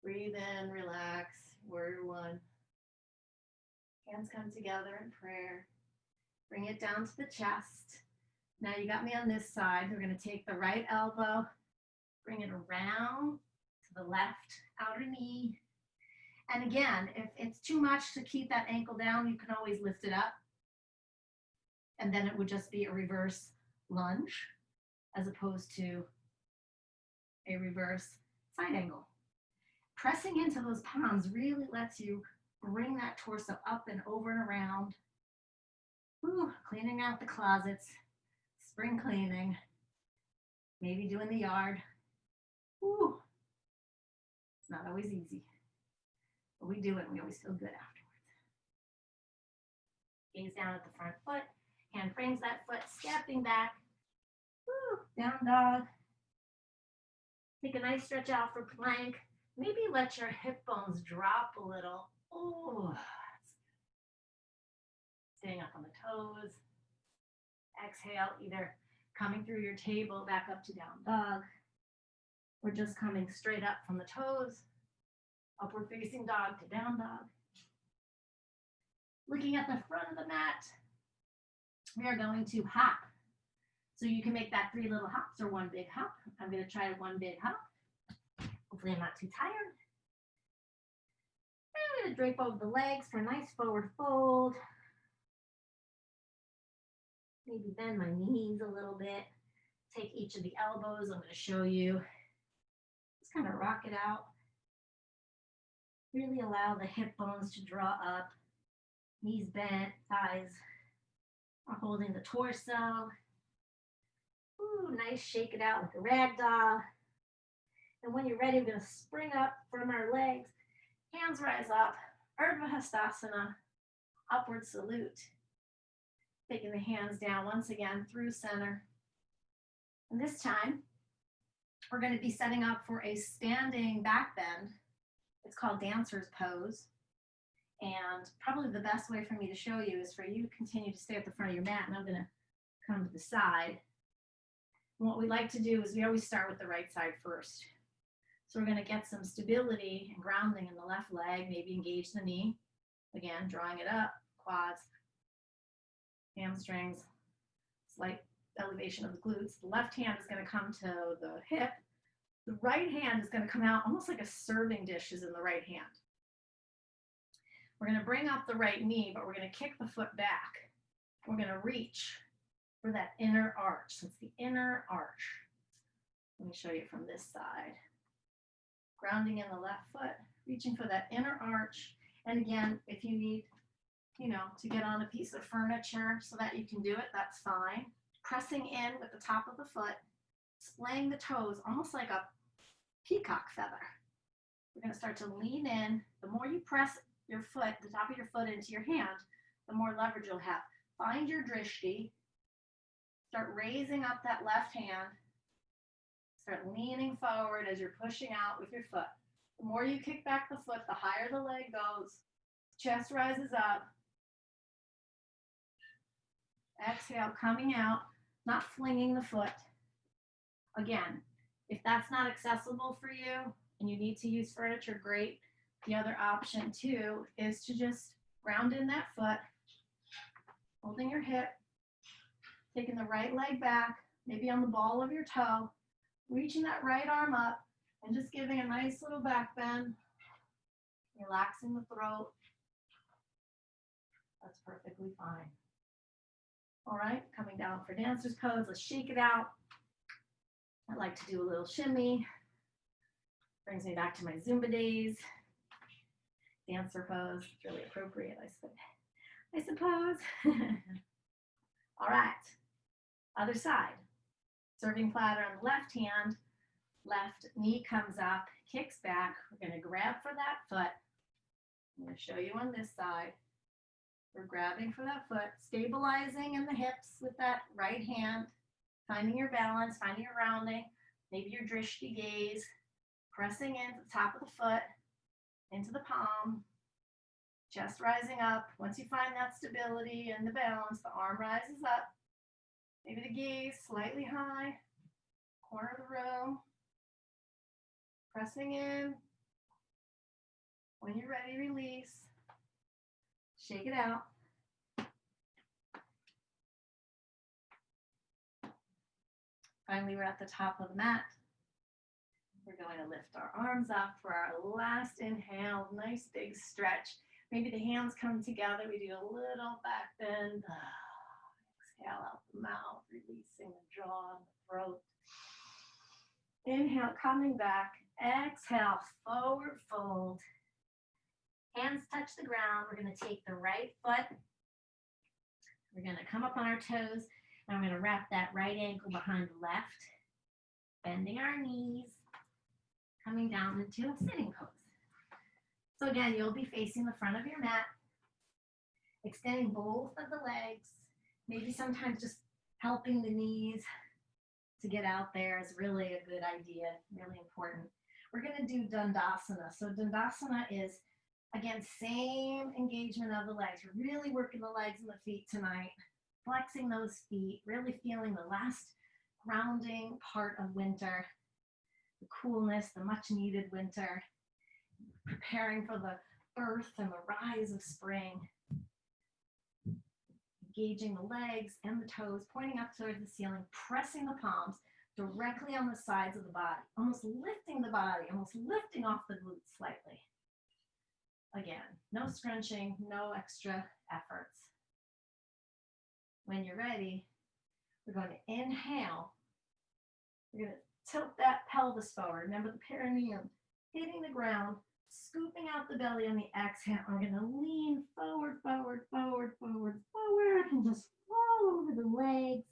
breathe in, relax, warrior one. Hands come together in prayer. Bring it down to the chest. Now you got me on this side. We're gonna take the right elbow, bring it around to the left outer knee. And again, if it's too much to keep that ankle down, you can always lift it up. And then it would just be a reverse lunge as opposed to a reverse side angle. Pressing into those palms really lets you bring that torso up and over and around. Ooh, cleaning out the closets, spring cleaning, maybe doing the yard. Ooh, it's not always easy, but we do it and we always feel good afterwards. Gaze down at the front foot, hand frames that foot, stepping back. Woo, down dog. Take a nice stretch out for plank. Maybe let your hip bones drop a little. Oh, staying up on the toes. Exhale, either coming through your table back up to down dog, or just coming straight up from the toes, upward facing dog to down dog. Looking at the front of the mat, we are going to hop. So you can make that 3 little hops or 1 big hop. I'm going to try 1 big hop. Hopefully I'm not too tired. And I'm going to drape over the legs for a nice forward fold. Maybe bend my knees a little bit. Take each of the elbows. I'm going to show you. Just kind of rock it out. Really allow the hip bones to draw up. Knees bent, thighs are holding the torso. Ooh, nice, shake it out like a rag doll. And when you're ready, we're going to spring up from our legs. Hands rise up, Urdhva Hastasana, upward salute. Taking the hands down once again through center. And this time, we're going to be setting up for a standing back bend. It's called dancer's pose. And probably the best way for me to show you is for you to continue to stay at the front of your mat, and I'm going to come to the side. And what we like to do is we always start with the right side first. So we're going to get some stability and grounding in the left leg, maybe engage the knee. Again, drawing it up, quads, hamstrings, slight elevation of the glutes. The left hand is going to come to the hip. The right hand is going to come out almost like a serving dish is in the right hand. We're going to bring up the right knee, but we're going to kick the foot back. We're going to reach for that inner arch. So it's the inner arch. Let me show you from this side. Grounding in the left foot, reaching for that inner arch. And again, if you need, to get on a piece of furniture so that you can do it, that's fine. Pressing in with the top of the foot, splaying the toes, almost like a peacock feather. We're going to start to lean in. The more you press your foot, the top of your foot into your hand, the more leverage you'll have. Find your drishti. Start raising up that left hand. Start leaning forward as you're pushing out with your foot. The more you kick back the foot, the higher the leg goes. Chest rises up. Exhale, coming out, not flinging the foot. Again, if that's not accessible for you and you need to use furniture, great. The other option too is to just ground in that foot, holding your hip, taking the right leg back, maybe on the ball of your toe, reaching that right arm up, and just giving a nice little back bend, relaxing the throat. That's perfectly fine. All right, coming down for dancer's pose. Let's shake it out. I like to do a little shimmy. Brings me back to my Zumba days. Dancer pose, it's really appropriate, I suppose. All right, other side. Serving platter on the left hand, left knee comes up, kicks back. We're going to grab for that foot. I'm going to show you on this side. We're grabbing for that foot, stabilizing in the hips with that right hand. Finding your balance, finding your rounding, maybe your drishti gaze, pressing into the top of the foot, into the palm, chest rising up. Once you find that stability and the balance, the arm rises up. Maybe the gaze slightly high, corner of the room, pressing in. When you're ready, release. Shake it out. Finally, we're at the top of the mat. We're going to lift our arms up for our last inhale. Nice big stretch. Maybe the hands come together. We do a little back bend. Exhale out the mouth, releasing the jaw and the throat. Inhale, coming back. Exhale, forward fold. Hands touch the ground. We're going to take the right foot. We're going to come up on our toes. And we're going to wrap that right ankle behind the left. Bending our knees. Coming down into a sitting pose. So again, you'll be facing the front of your mat. Extending both of the legs. Maybe sometimes just helping the knees to get out there is really a good idea, really important. We're going to do Dandasana. So Dandasana is, again, same engagement of the legs. We're really working the legs and the feet tonight, flexing those feet, really feeling the last grounding part of winter, the coolness, the much needed winter, preparing for the birth and the rise of spring. Engaging the legs and the toes, pointing up towards the ceiling, pressing the palms directly on the sides of the body, almost lifting the body, almost lifting off the glutes slightly. Again, no scrunching, no extra efforts. When you're ready, we're going to inhale. We're going to tilt that pelvis forward. Remember the perineum hitting the ground, scooping out the belly on the exhale. We're going to lean forward, forward, forward, forward, forward, and just fall over the legs.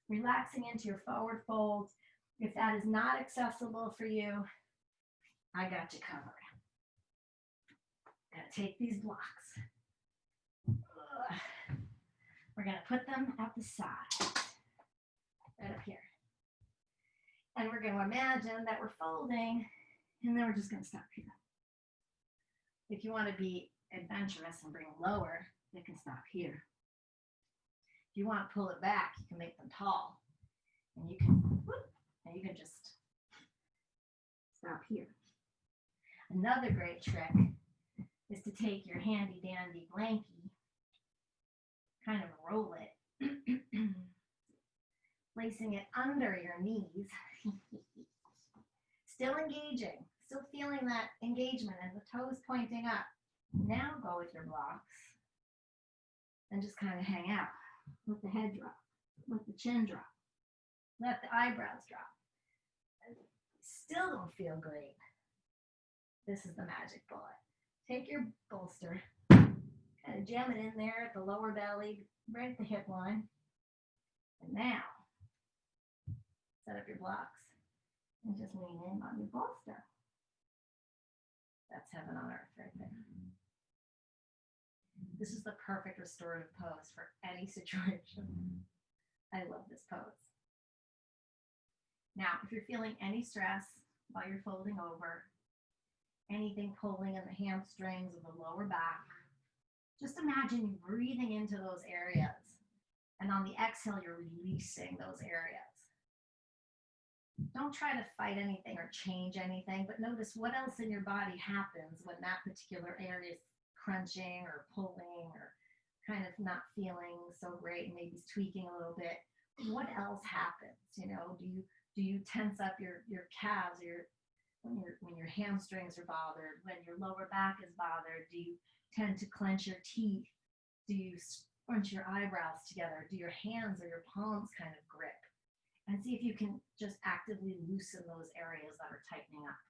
Relaxing into your forward folds. If that is not accessible for you, I got you covered. Gonna take these blocks. We're gonna put them at the side, right up here. And we're gonna imagine that we're folding, and then we're just gonna stop here. If you wanna be adventurous and bring them lower, you can stop here. If you want to pull it back, you can make them tall, and you can just stop here. Another great trick is to take your handy dandy blankie, kind of roll it, placing it under your knees, still engaging, still feeling that engagement and the toes pointing up. Now go with your blocks and just kind of hang out. Let the head drop, let the chin drop, let the eyebrows drop. Still don't feel great. This is the magic bullet. Take your bolster, kind of jam it in there at the lower belly, right at the hip line. And now, set up your blocks and just lean in on your bolster. That's heaven on earth right there. This is the perfect restorative pose for any situation. I love this pose. Now, if you're feeling any stress while you're folding over, anything pulling in the hamstrings or the lower back, just imagine you breathing into those areas. And on the exhale, you're releasing those areas. Don't try to fight anything or change anything, but notice what else in your body happens when that particular area is crunching or pulling or kind of not feeling so great, maybe tweaking a little bit. What else happens? You know, do you tense up your calves, when your hamstrings are bothered, when your lower back is bothered? Do you tend to clench your teeth? Do you scrunch your eyebrows together? Do your hands or your palms kind of grip? And see if you can just actively loosen those areas that are tightening up.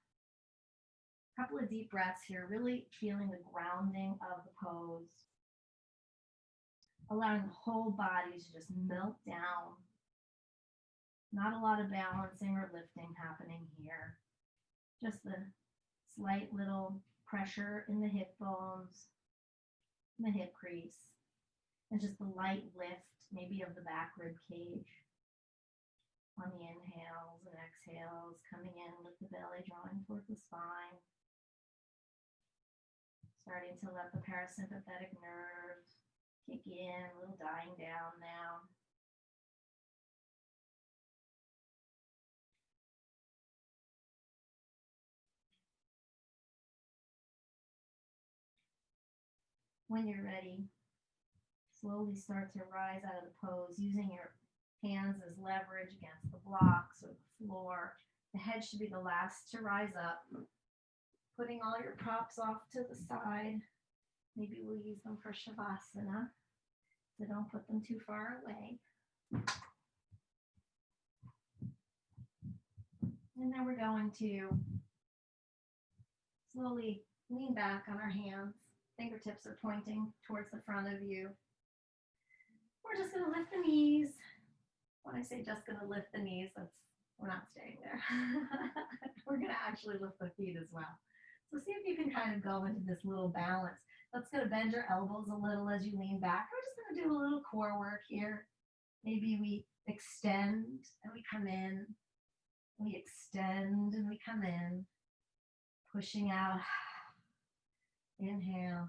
A couple of deep breaths here, really feeling the grounding of the pose. Allowing the whole body to just melt down. Not a lot of balancing or lifting happening here. Just the slight little pressure in the hip bones, in the hip crease, and just the light lift, maybe of the back rib cage. On the inhales and exhales, coming in with the belly drawing towards the spine. Starting to let the parasympathetic nerves kick in, a little dying down now. When you're ready, slowly start to rise out of the pose using your hands as leverage against the blocks or the floor. The head should be the last to rise up. Putting all your props off to the side. Maybe we'll use them for Shavasana, so don't put them too far away. And then we're going to slowly lean back on our hands. Fingertips are pointing towards the front of you. We're just going to lift the knees. When I say just going to lift the knees, we're not staying there. We're going to actually lift the feet as well. So see if you can kind of go into this little balance. Let's go to bend your elbows a little as you lean back. We're just going to do a little core work here. Maybe we extend and we come in. We extend and we come in. Pushing out. Inhale.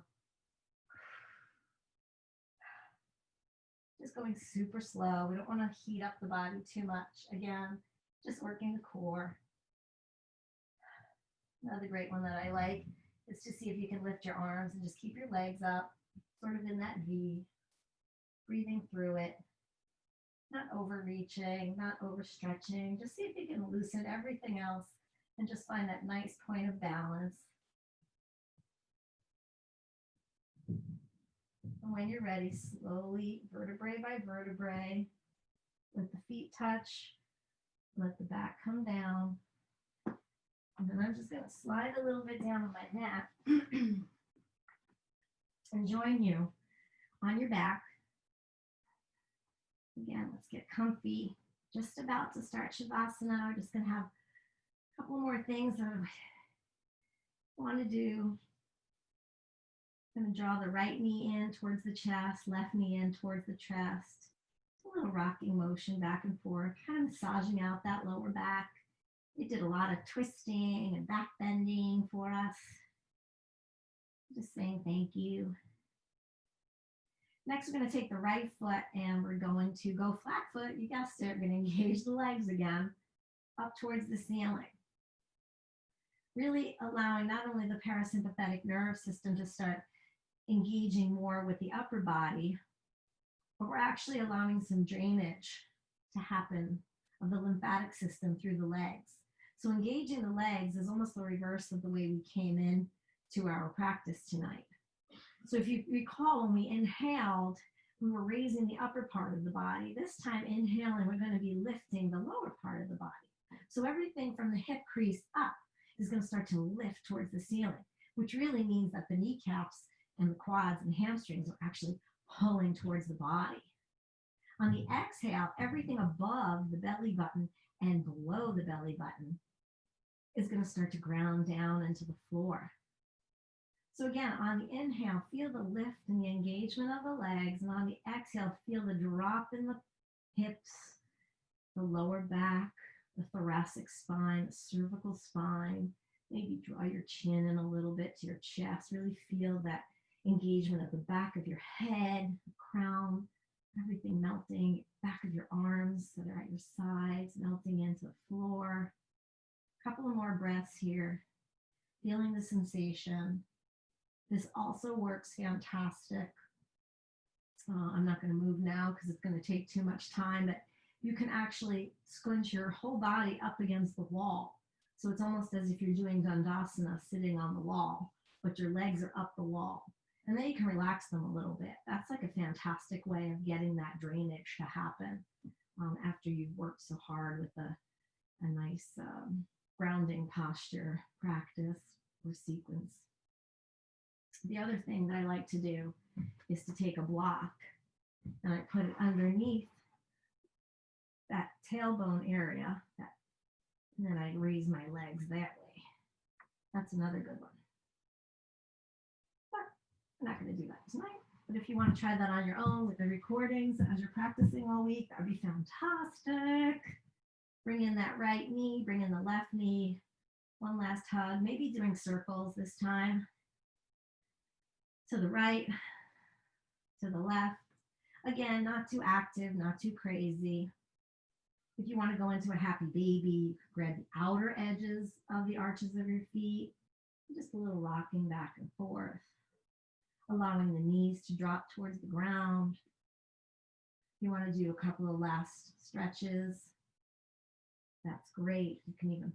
Just going super slow. We don't want to heat up the body too much. Again, just working the core. Another great one that I like is to see if you can lift your arms and just keep your legs up, sort of in that V. Breathing through it. Not overreaching, not overstretching. Just see if you can loosen everything else and just find that nice point of balance. And when you're ready, slowly, vertebrae by vertebrae, let the feet touch, let the back come down. And then I'm just going to slide a little bit down on my mat and join you on your back. Again, let's get comfy. Just about to start Shavasana. We're just going to have a couple more things that I want to do. I'm going to draw the right knee in towards the chest, left knee in towards the chest. A little rocking motion back and forth, kind of massaging out that lower back. We did a lot of twisting and back bending for us. Just saying thank you. Next, we're going to take the right foot and we're going to go flat foot. You guessed it. We're going to engage the legs again up towards the ceiling. Really allowing not only the parasympathetic nerve system to start engaging more with the upper body, but we're actually allowing some drainage to happen of the lymphatic system through the legs. So engaging the legs is almost the reverse of the way we came in to our practice tonight. So if you recall, when we inhaled, we were raising the upper part of the body. This time, inhaling, we're going to be lifting the lower part of the body. So everything from the hip crease up is going to start to lift towards the ceiling, which really means that the kneecaps and the quads and hamstrings are actually pulling towards the body. On the exhale, everything above the belly button and below the belly button is going to start to ground down into the floor. So again, on the inhale, feel the lift and the engagement of the legs, and on the exhale, feel the drop in the hips, the lower back, the thoracic spine, the cervical spine. Maybe draw your chin in a little bit to your chest. Really feel that engagement at the back of your head, the crown, everything melting, back of your arms that are at your sides, melting into the floor. A couple of more breaths here, feeling the sensation. This also works fantastic. I'm not going to move now because it's going to take too much time, but you can actually squinch your whole body up against the wall. So it's almost as if you're doing Dandasana sitting on the wall, but your legs are up the wall. And then you can relax them a little bit. That's like a fantastic way of getting that drainage to happen after you've worked so hard with a nice grounding posture practice or sequence. The other thing that I like to do is to take a block and I put it underneath that tailbone area, and then I raise my legs that way. That's another good one. But I'm not going to do that tonight. But if you want to try that on your own with the recordings as you're practicing all week, that would be fantastic. Bring in that right knee, bring in the left knee. One last hug, maybe doing circles this time. To the right, to the left. Again, not too active, not too crazy. If you want to go into a happy baby, grab the outer edges of the arches of your feet. Just a little rocking back and forth, allowing the knees to drop towards the ground. You want to do a couple of last stretches. That's great. You can even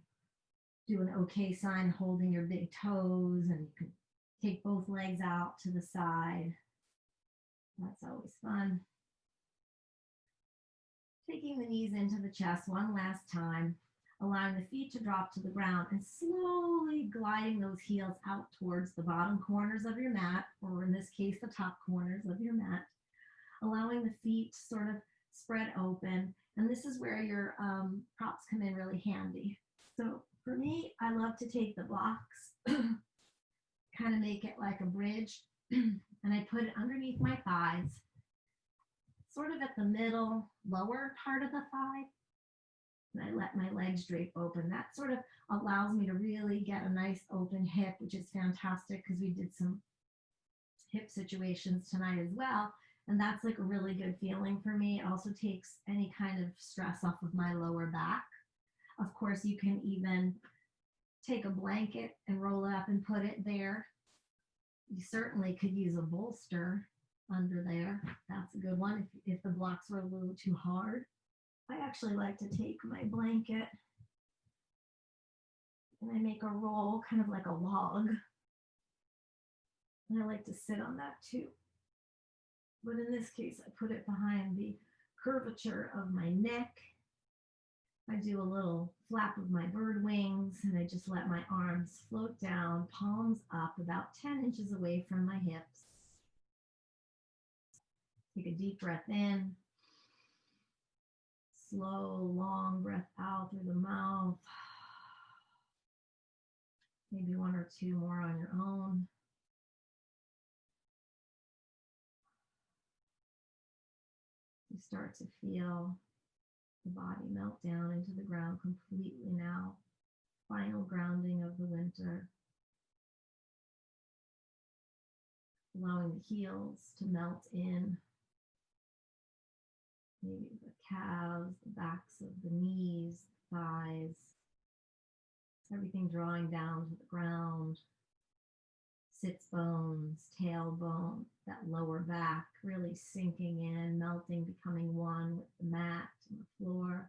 do an okay sign holding your big toes, and you can take both legs out to the side. That's always fun. Taking the knees into the chest one last time, allowing the feet to drop to the ground and slowly gliding those heels out towards the bottom corners of your mat, or in this case, the top corners of your mat, allowing the feet sort of spread open. And this is where your props come in really handy. So for me, I love to take the blocks, kind of make it like a bridge, and I put it underneath my thighs, sort of at the middle, lower part of the thigh. And I let my legs drape open. That sort of allows me to really get a nice open hip, which is fantastic because we did some hip situations tonight as well. And that's like a really good feeling for me. It also takes any kind of stress off of my lower back. Of course, you can even take a blanket and roll it up and put it there. You certainly could use a bolster under there. That's a good one if the blocks were a little too hard. I actually like to take my blanket and I make a roll, kind of like a log. And I like to sit on that too. But in this case, I put it behind the curvature of my neck. I do a little flap of my bird wings, and I just let my arms float down, palms up about 10 inches away from my hips. Take a deep breath in. Slow, long breath out through the mouth. Maybe one or two more on your own. You start to feel the body melt down into the ground completely now. Final grounding of the winter. Allowing the heels to melt in. Maybe the calves, the backs of the knees, thighs. Everything drawing down to the ground. Sits bones, tailbone, that lower back really sinking in, melting, becoming one with the mat and the floor.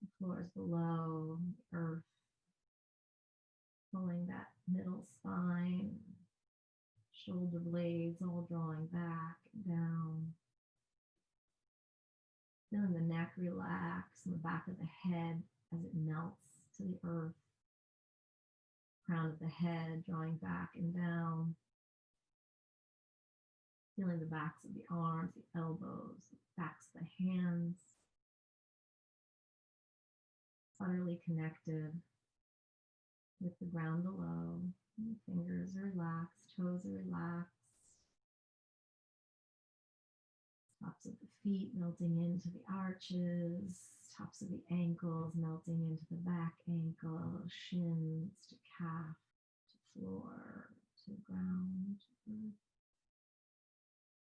The floor is below, the earth. Pulling that middle spine, shoulder blades all drawing back and down. Feeling the neck relax and the back of the head as it melts to the earth. Crown of the head drawing back and down. Feeling the backs of the arms, the elbows, the backs of the hands. Utterly connected with the ground below. And fingers are relaxed, toes are relaxed. Tops of the feet melting into the arches, tops of the ankles melting into the back ankle, shins to calf, to floor, to ground, to earth.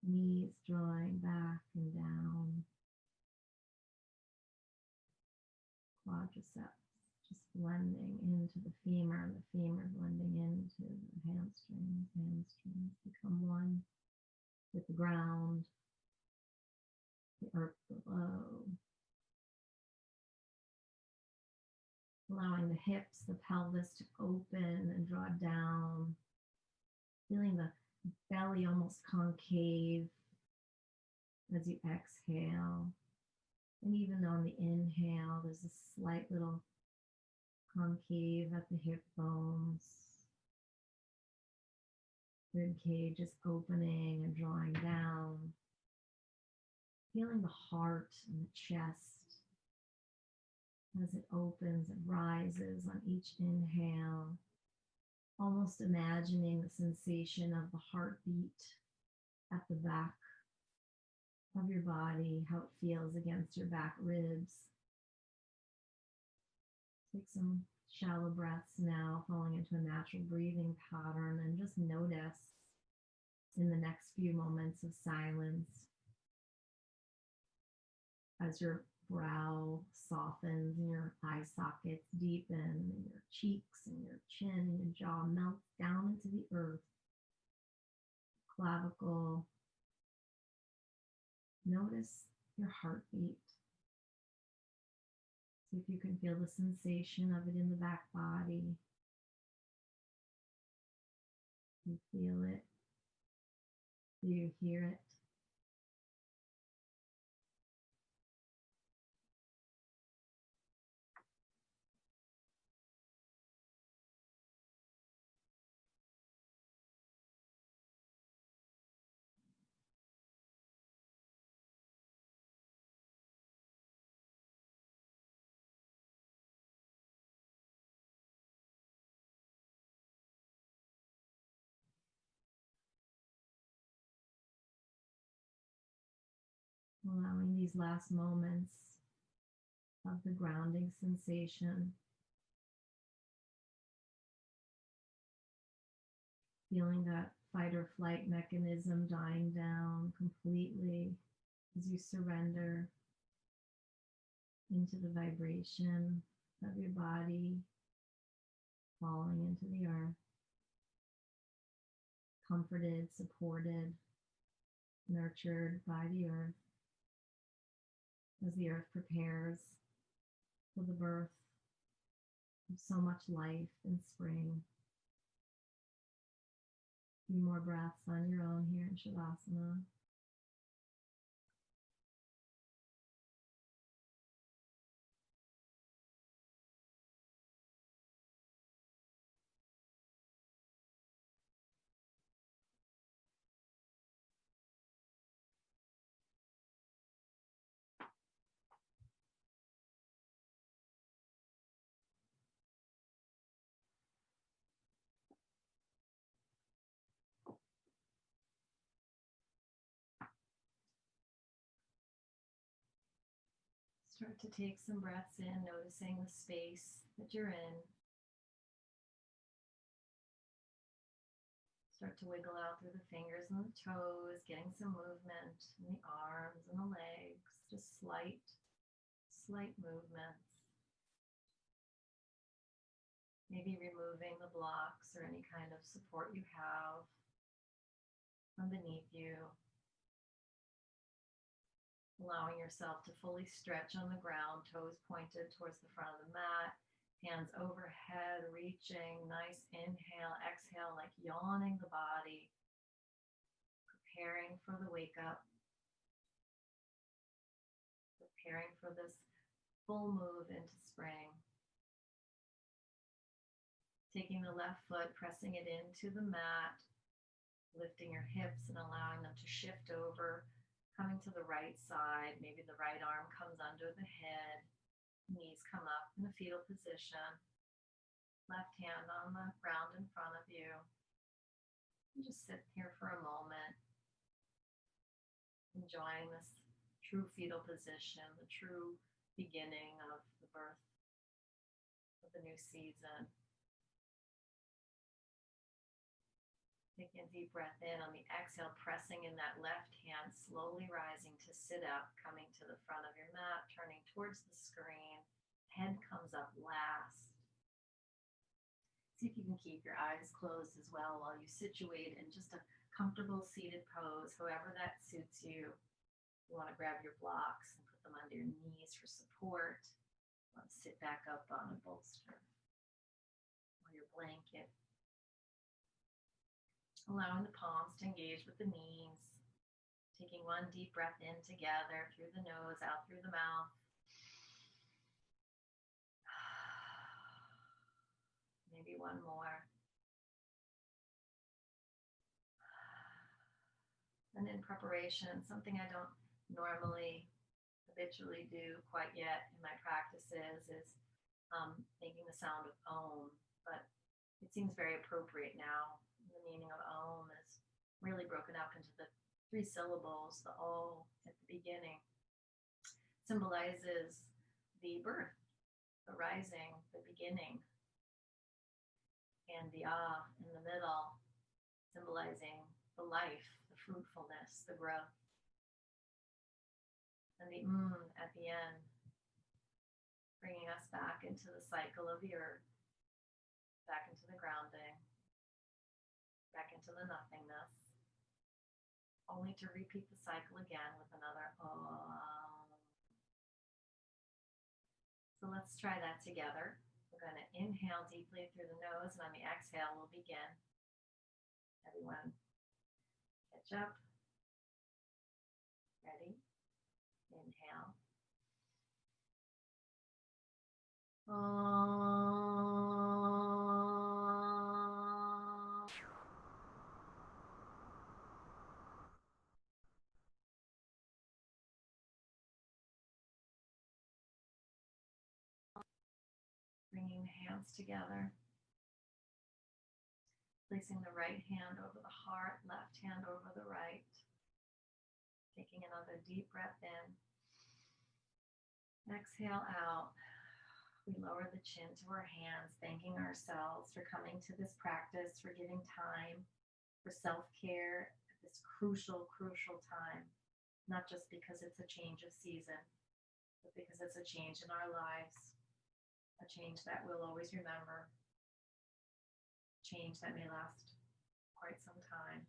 Knees drawing back and down. Quadriceps just blending into the femur, and the femur blending into the hamstrings. Hamstrings become one with the ground, the earth below. Allowing the hips, the pelvis to open and draw down. Feeling the belly almost concave as you exhale. And even on the inhale, there's a slight little concave at the hip bones. Rib cage is opening and drawing down. Feeling the heart and the chest as it opens and rises on each inhale. Almost imagining the sensation of the heartbeat at the back of your body, how it feels against your back ribs. Take some shallow breaths now, falling into a natural breathing pattern, and just notice in the next few moments of silence as your brow softens and your eye sockets deepen and your cheeks and your chin and your jaw melts down into the earth, clavicle. Notice your heartbeat. See if you can feel the sensation of it in the back body. You feel it. Do you hear it? Allowing these last moments of the grounding sensation, feeling that fight or flight mechanism dying down completely as you surrender into the vibration of your body falling into the earth, comforted, supported, nurtured by the earth as the earth prepares for the birth of so much life in spring. A few more breaths on your own here in Shavasana. Start to take some breaths in, noticing the space that you're in. Start to wiggle out through the fingers and the toes, getting some movement in the arms and the legs, just slight movements. Maybe removing the blocks or any kind of support you have from beneath you. Allowing yourself to fully stretch on the ground, toes pointed towards the front of the mat, hands overhead, reaching, nice inhale, exhale, like yawning the body, preparing for the wake up, preparing for this full move into spring. Taking the left foot, pressing it into the mat, lifting your hips and allowing them to shift over, coming to the right side. Maybe the right arm comes under the head, knees come up in a fetal position, left hand on the ground in front of you. And just sit here for a moment, enjoying this true fetal position, the true beginning of the birth of the new season. Taking a deep breath in on the exhale, pressing in that left hand, slowly rising to sit up, coming to the front of your mat, turning towards the screen. Head comes up last. See if you can keep your eyes closed as well while you situate in just a comfortable seated pose, however that suits you. You want to grab your blocks and put them under your knees for support. You want to sit back up on a bolster or your blanket. Allowing the palms to engage with the knees. Taking one deep breath in together through the nose, out through the mouth. Maybe one more. And in preparation, something I don't normally habitually do quite yet in my practices is making the sound of Om, but it seems very appropriate now. The meaning of Om is really broken up into the 3 syllables. The O at the beginning symbolizes the birth the rising, the beginning, and the ah in the middle, symbolizing the life, the fruitfulness, the growth, and the at the end, bringing us back into the cycle of the earth, back into the grounding, back into the nothingness, only to repeat the cycle again with another oh. So let's try that together. We're going to inhale deeply through the nose, and on the exhale, we'll begin. Everyone, catch up. Ready? Inhale. Bringing the hands together. Placing the right hand over the heart, left hand over the right. Taking another deep breath in. Exhale out. We lower the chin to our hands, thanking ourselves for coming to this practice, for giving time for self-care at this crucial, crucial time. Not just because it's a change of season, but because it's a change in our lives, a change that we'll always remember, a change that may last quite some time.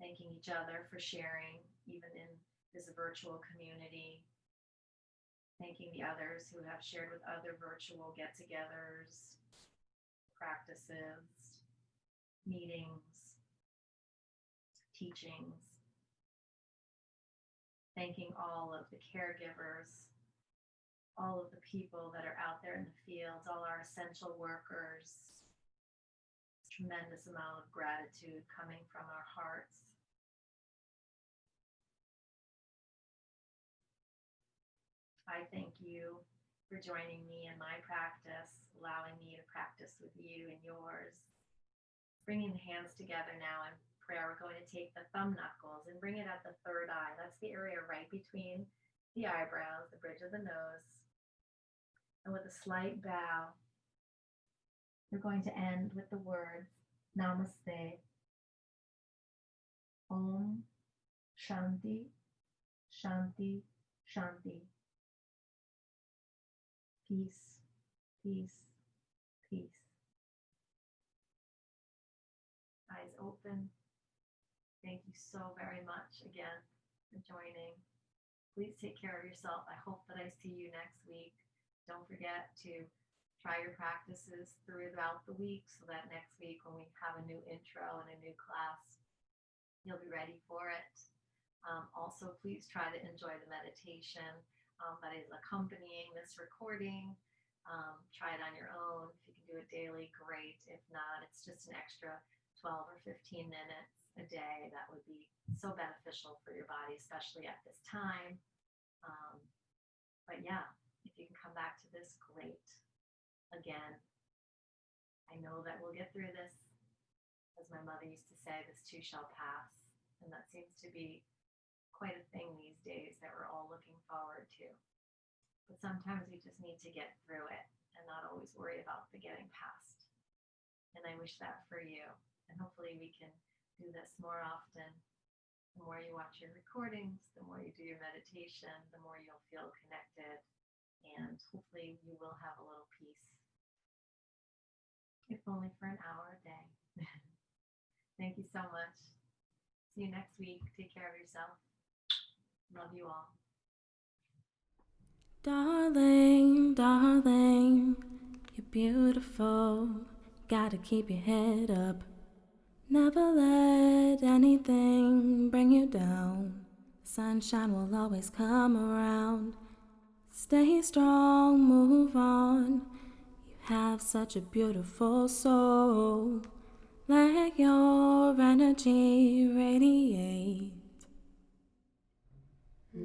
Thanking each other for sharing, even in this virtual community. Thanking the others who have shared with other virtual get-togethers, practices, meetings, teachings. Thanking all of the caregivers, all of the people that are out there in the fields, all our essential workers. Tremendous amount of gratitude coming from our hearts. I thank you for joining me in my practice, allowing me to practice with you and yours. Bringing the hands together now in prayer, we're going to take the thumb knuckles and bring it at the third eye. That's the area right between the eyebrows, the bridge of the nose. And with a slight bow, we're going to end with the words Namaste, Om, Shanti, Shanti, Shanti. Peace, peace, peace. Eyes open. Thank you so very much again for joining. Please take care of yourself. I hope that I see you next week. Don't forget to try your practices throughout the week so that next week when we have a new intro and a new class, you'll be ready for it. Also, please try to enjoy the meditation that is accompanying this recording. Try it on your own. If you can do it daily, great. If not, it's just an extra 12 or 15 minutes a day. That would be so beneficial for your body, especially at this time. But yeah, if you can come back to this, great. Again, I know that we'll get through this. As my mother used to say, this too shall pass. And that seems to be quite a thing these days that we're all looking forward to. But sometimes we just need to get through it and not always worry about the getting past. And I wish that for you. And hopefully we can do this more often. The more you watch your recordings, the more you do your meditation, the more you'll feel connected. And hopefully you will have a little peace. If only for an hour a day. Thank you so much. See you next week. Take care of yourself. Love you all. Darling, darling, you're beautiful. Gotta keep your head up. Never let anything bring you down. Sunshine will always come around. Stay strong, move on. You have such a beautiful soul. Let your energy radiate.